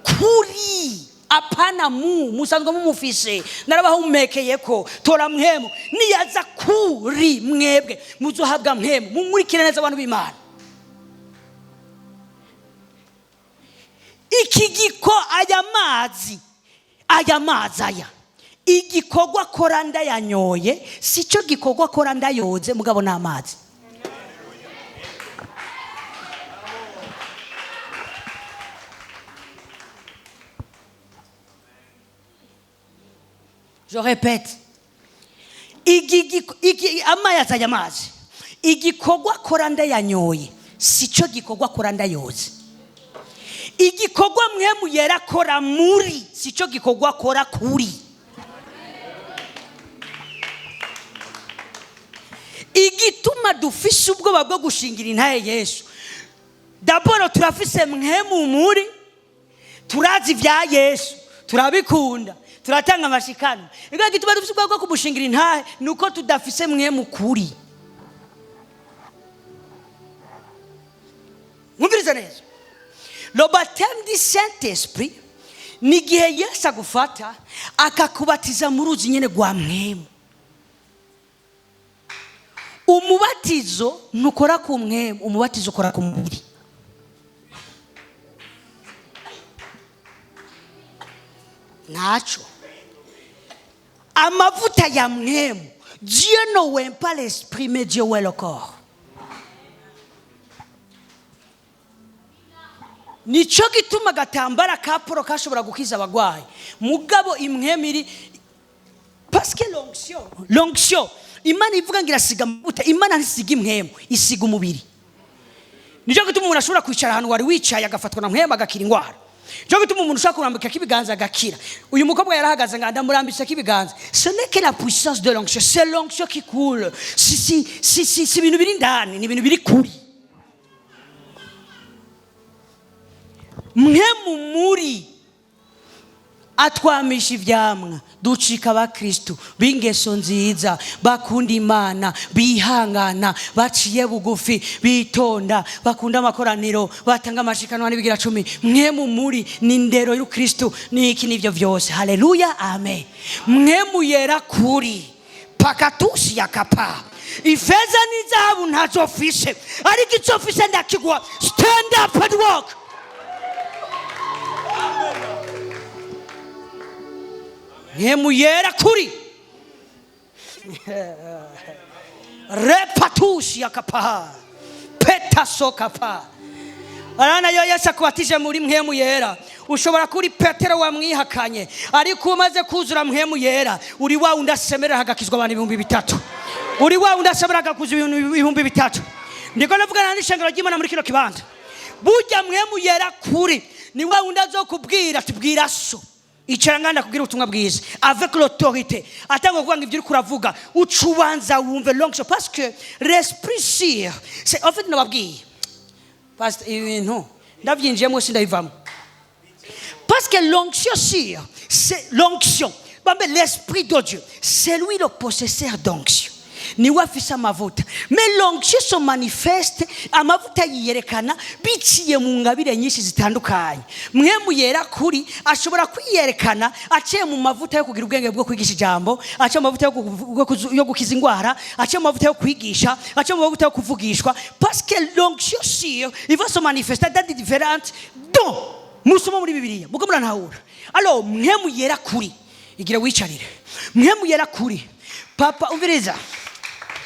Kuri. Apana musanzwe mumufise narabahumekeyeko tora Mpwemu niyaza kuri mwebwe muzohabwa Mpwemu mumurikire neza abantu b'Imana. Ikigiko aya mazi aya igikorwa kora ndayanyoye sico gikorwa kora ndayoze mugabo n'amazi. Je répète. Amazi ayamazi. Igikorwa kora ndayanyoye sico gikorwa kora ndayoze. Igikorwa Mpwemu Yera kora muri sico gikorwa kora kuri. Igituma dufise ubwoba bwo gushingira intahe Yesu. D'abord turafise Mpwemu muri, turazi vya Yesu, turabikunda, turatanga amashikano. Ega gituma dufise ubwoba bwo kumushingira intahe nuko tudafise Mpwemu kuri. Mwumviriza neza. Le baptême du Saint-Esprit ni gihe Yesu agufata akakubatiza mu ruzi nyene rwa Mpwemu. Umubatizo nukora ku Mpwemu, umubatizo ukora ku mubiri. Nacho amavuta ya Mpwemu, Dieu ne oint pas l'esprit mais Dieu oint le corps. Nico gituma gatambara kaporo kashobora gukiza abagwayi mugabo Mpwemu iri parce que l'onction Imana ivuga ngira siga amavuta, Imana ntisiga Mpwemu isiga umubiri. Nico gituma umuntu ashobora kwicara ahantu wari wicaye agafatwa na Mpwemu agakira ingwara. Nico gituma umuntu ushaka kurambika kibiganza agakira. Uyu mukobwa yarahagaze ngo ndamurambisha kibiganza. Ce n'est que la puissance de l'onction, c'est l'onction qui coule. Si bintu biri ndani ni bintu biri kuri. Mpwemu muri atwamisha ivyamwa ducika abakristo b'ingeso nziza bakunda Imana bihangana baciye bugufi bitonda bakunda amakoraniro batanga amashikano n'ibigira 10. Mpwemu muri ni ndero y'Ukristo niki nivyo vyose. Haleluya, amen. Mpwemu Yera kuri pakatusi yakapa ifeza n'izahabu ntazofishe ariko icofishe ndakigwa. Stand up and walk. Mpwemu Yera kuri repatushi yakapa petaso kapa. Arana yo Yesu akubatije muri Mpwemu Yera. Ushobora kuri Petero wamwihakanye ariko umaze kuzura Mpwemu Yera uri wa undasemera hagakizwa abantu 3,000. Uri wa undasemera hagakuza 3,000. Ndiko navugana n'ishengero ry'Imana muri kino kibanza. Burya Mpwemu Yera kuri ni wa undazokubwira tubwira so. icarangana kugira ubutumwa bwiza avec l'autorité atanga kuvuga ngo ibyo uri kuravuga ucubanza wumve l'onction parce que l'esprit sûr c'est en fait nababwiye parce ibintu ndavyinjiyemo sindayivamo parce que l'onction sûre c'est l'onction l'esprit de Dieu c'est lui le possesseur d'onction ni wafisa amavuta mais l'onction se manifeste amavuta yiyerekana biciye mu ngabire nyinshi zitandukanye Mpwemu yera kuri ashobora kwiyerekana aciye mu mavuta yo kugira ubwenge bwo kwigisha ijambo aciye mu mavuta yo gukiza ingwara aciye mu mavuta yo kwigisha aciye mu mavuta yo kuvugishwa parce que l'onction sûre il va se manifester dans différentes dons musoma muri Bibiliya muko muranahura alors Mpwemu yera kuri igira wicarire Mpwemu yera kuri papa umviriza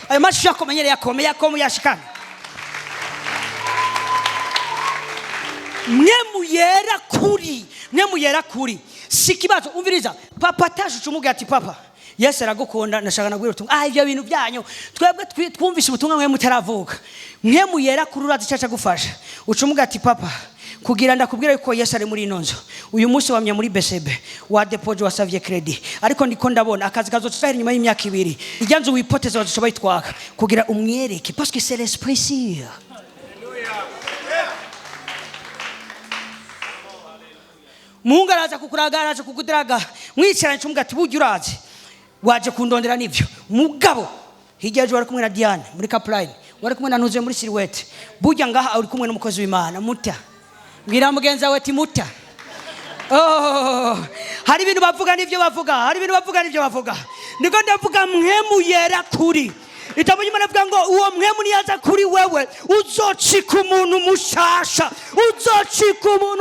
ayo mashusho akomanyere yakomo yashikana Mpwemu yera kuri sikibazo umviriza papa tashuca umuga ati papa Yesu aragukunda nashaka nagwira utunga ibyo bintu byanyu twebwe twumvishe ubutumwa mwe mutaravuka Mpwemu yera kuri urazi caca gufasha ucumuga ati papa kugira ndakubwira yuko Yesu ari muri inonzo uyu munsi wamye muri BCB wa depoje wasavye credit ariko ndiko ndabona akazi kazotahera nyuma y'imyaka 2 ijyanze wipoteza wazoshobaye twaka kugira umwereke parce que c'est l'esprit sûr. Mungu araza kukuraga araza kukudiraga mwicaranye cyumuga ati bujye urazi waje kundondera nivyo mugabo hijaje wari kumwe na Diane muri Kapline wari kumwe na Nuze muri Silhouette bujya ngaha uri kumwe n'umukozi w'Imana muta ngira mugenza we timuta hari ibintu bavuga nivyo bavuga niko ndavuga Mpwemu yera kuri itabuye Imana avuga ngo uwo Mpwemu niyaza kuri wewe uzocika umuntu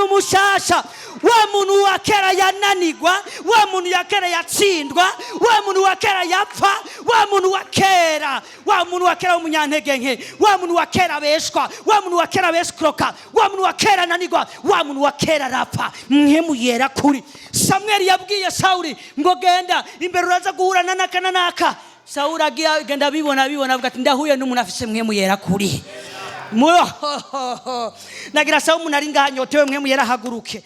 mushasha wa muntu wa kera yananigwa wa muntu ya kera yatsindwa wa muntu wa kera yapfa wa muntu wa kera umunyantege nke wa muntu wa kera beshwa wa muntu wa kera beskroka wa muntu wa kera nanigwa wa muntu wa kera rapfa Mpwemu yera kuri Samuel yabwiye Sauli ngo genda imbere uraza guhurana naka Sauli agiye genda bibona avuga ati ndahuye n'umuntu afise Mpwemu yera kuri nagira Sauli umuntu ari ngaha nyotewe Mpwemu yera haguruke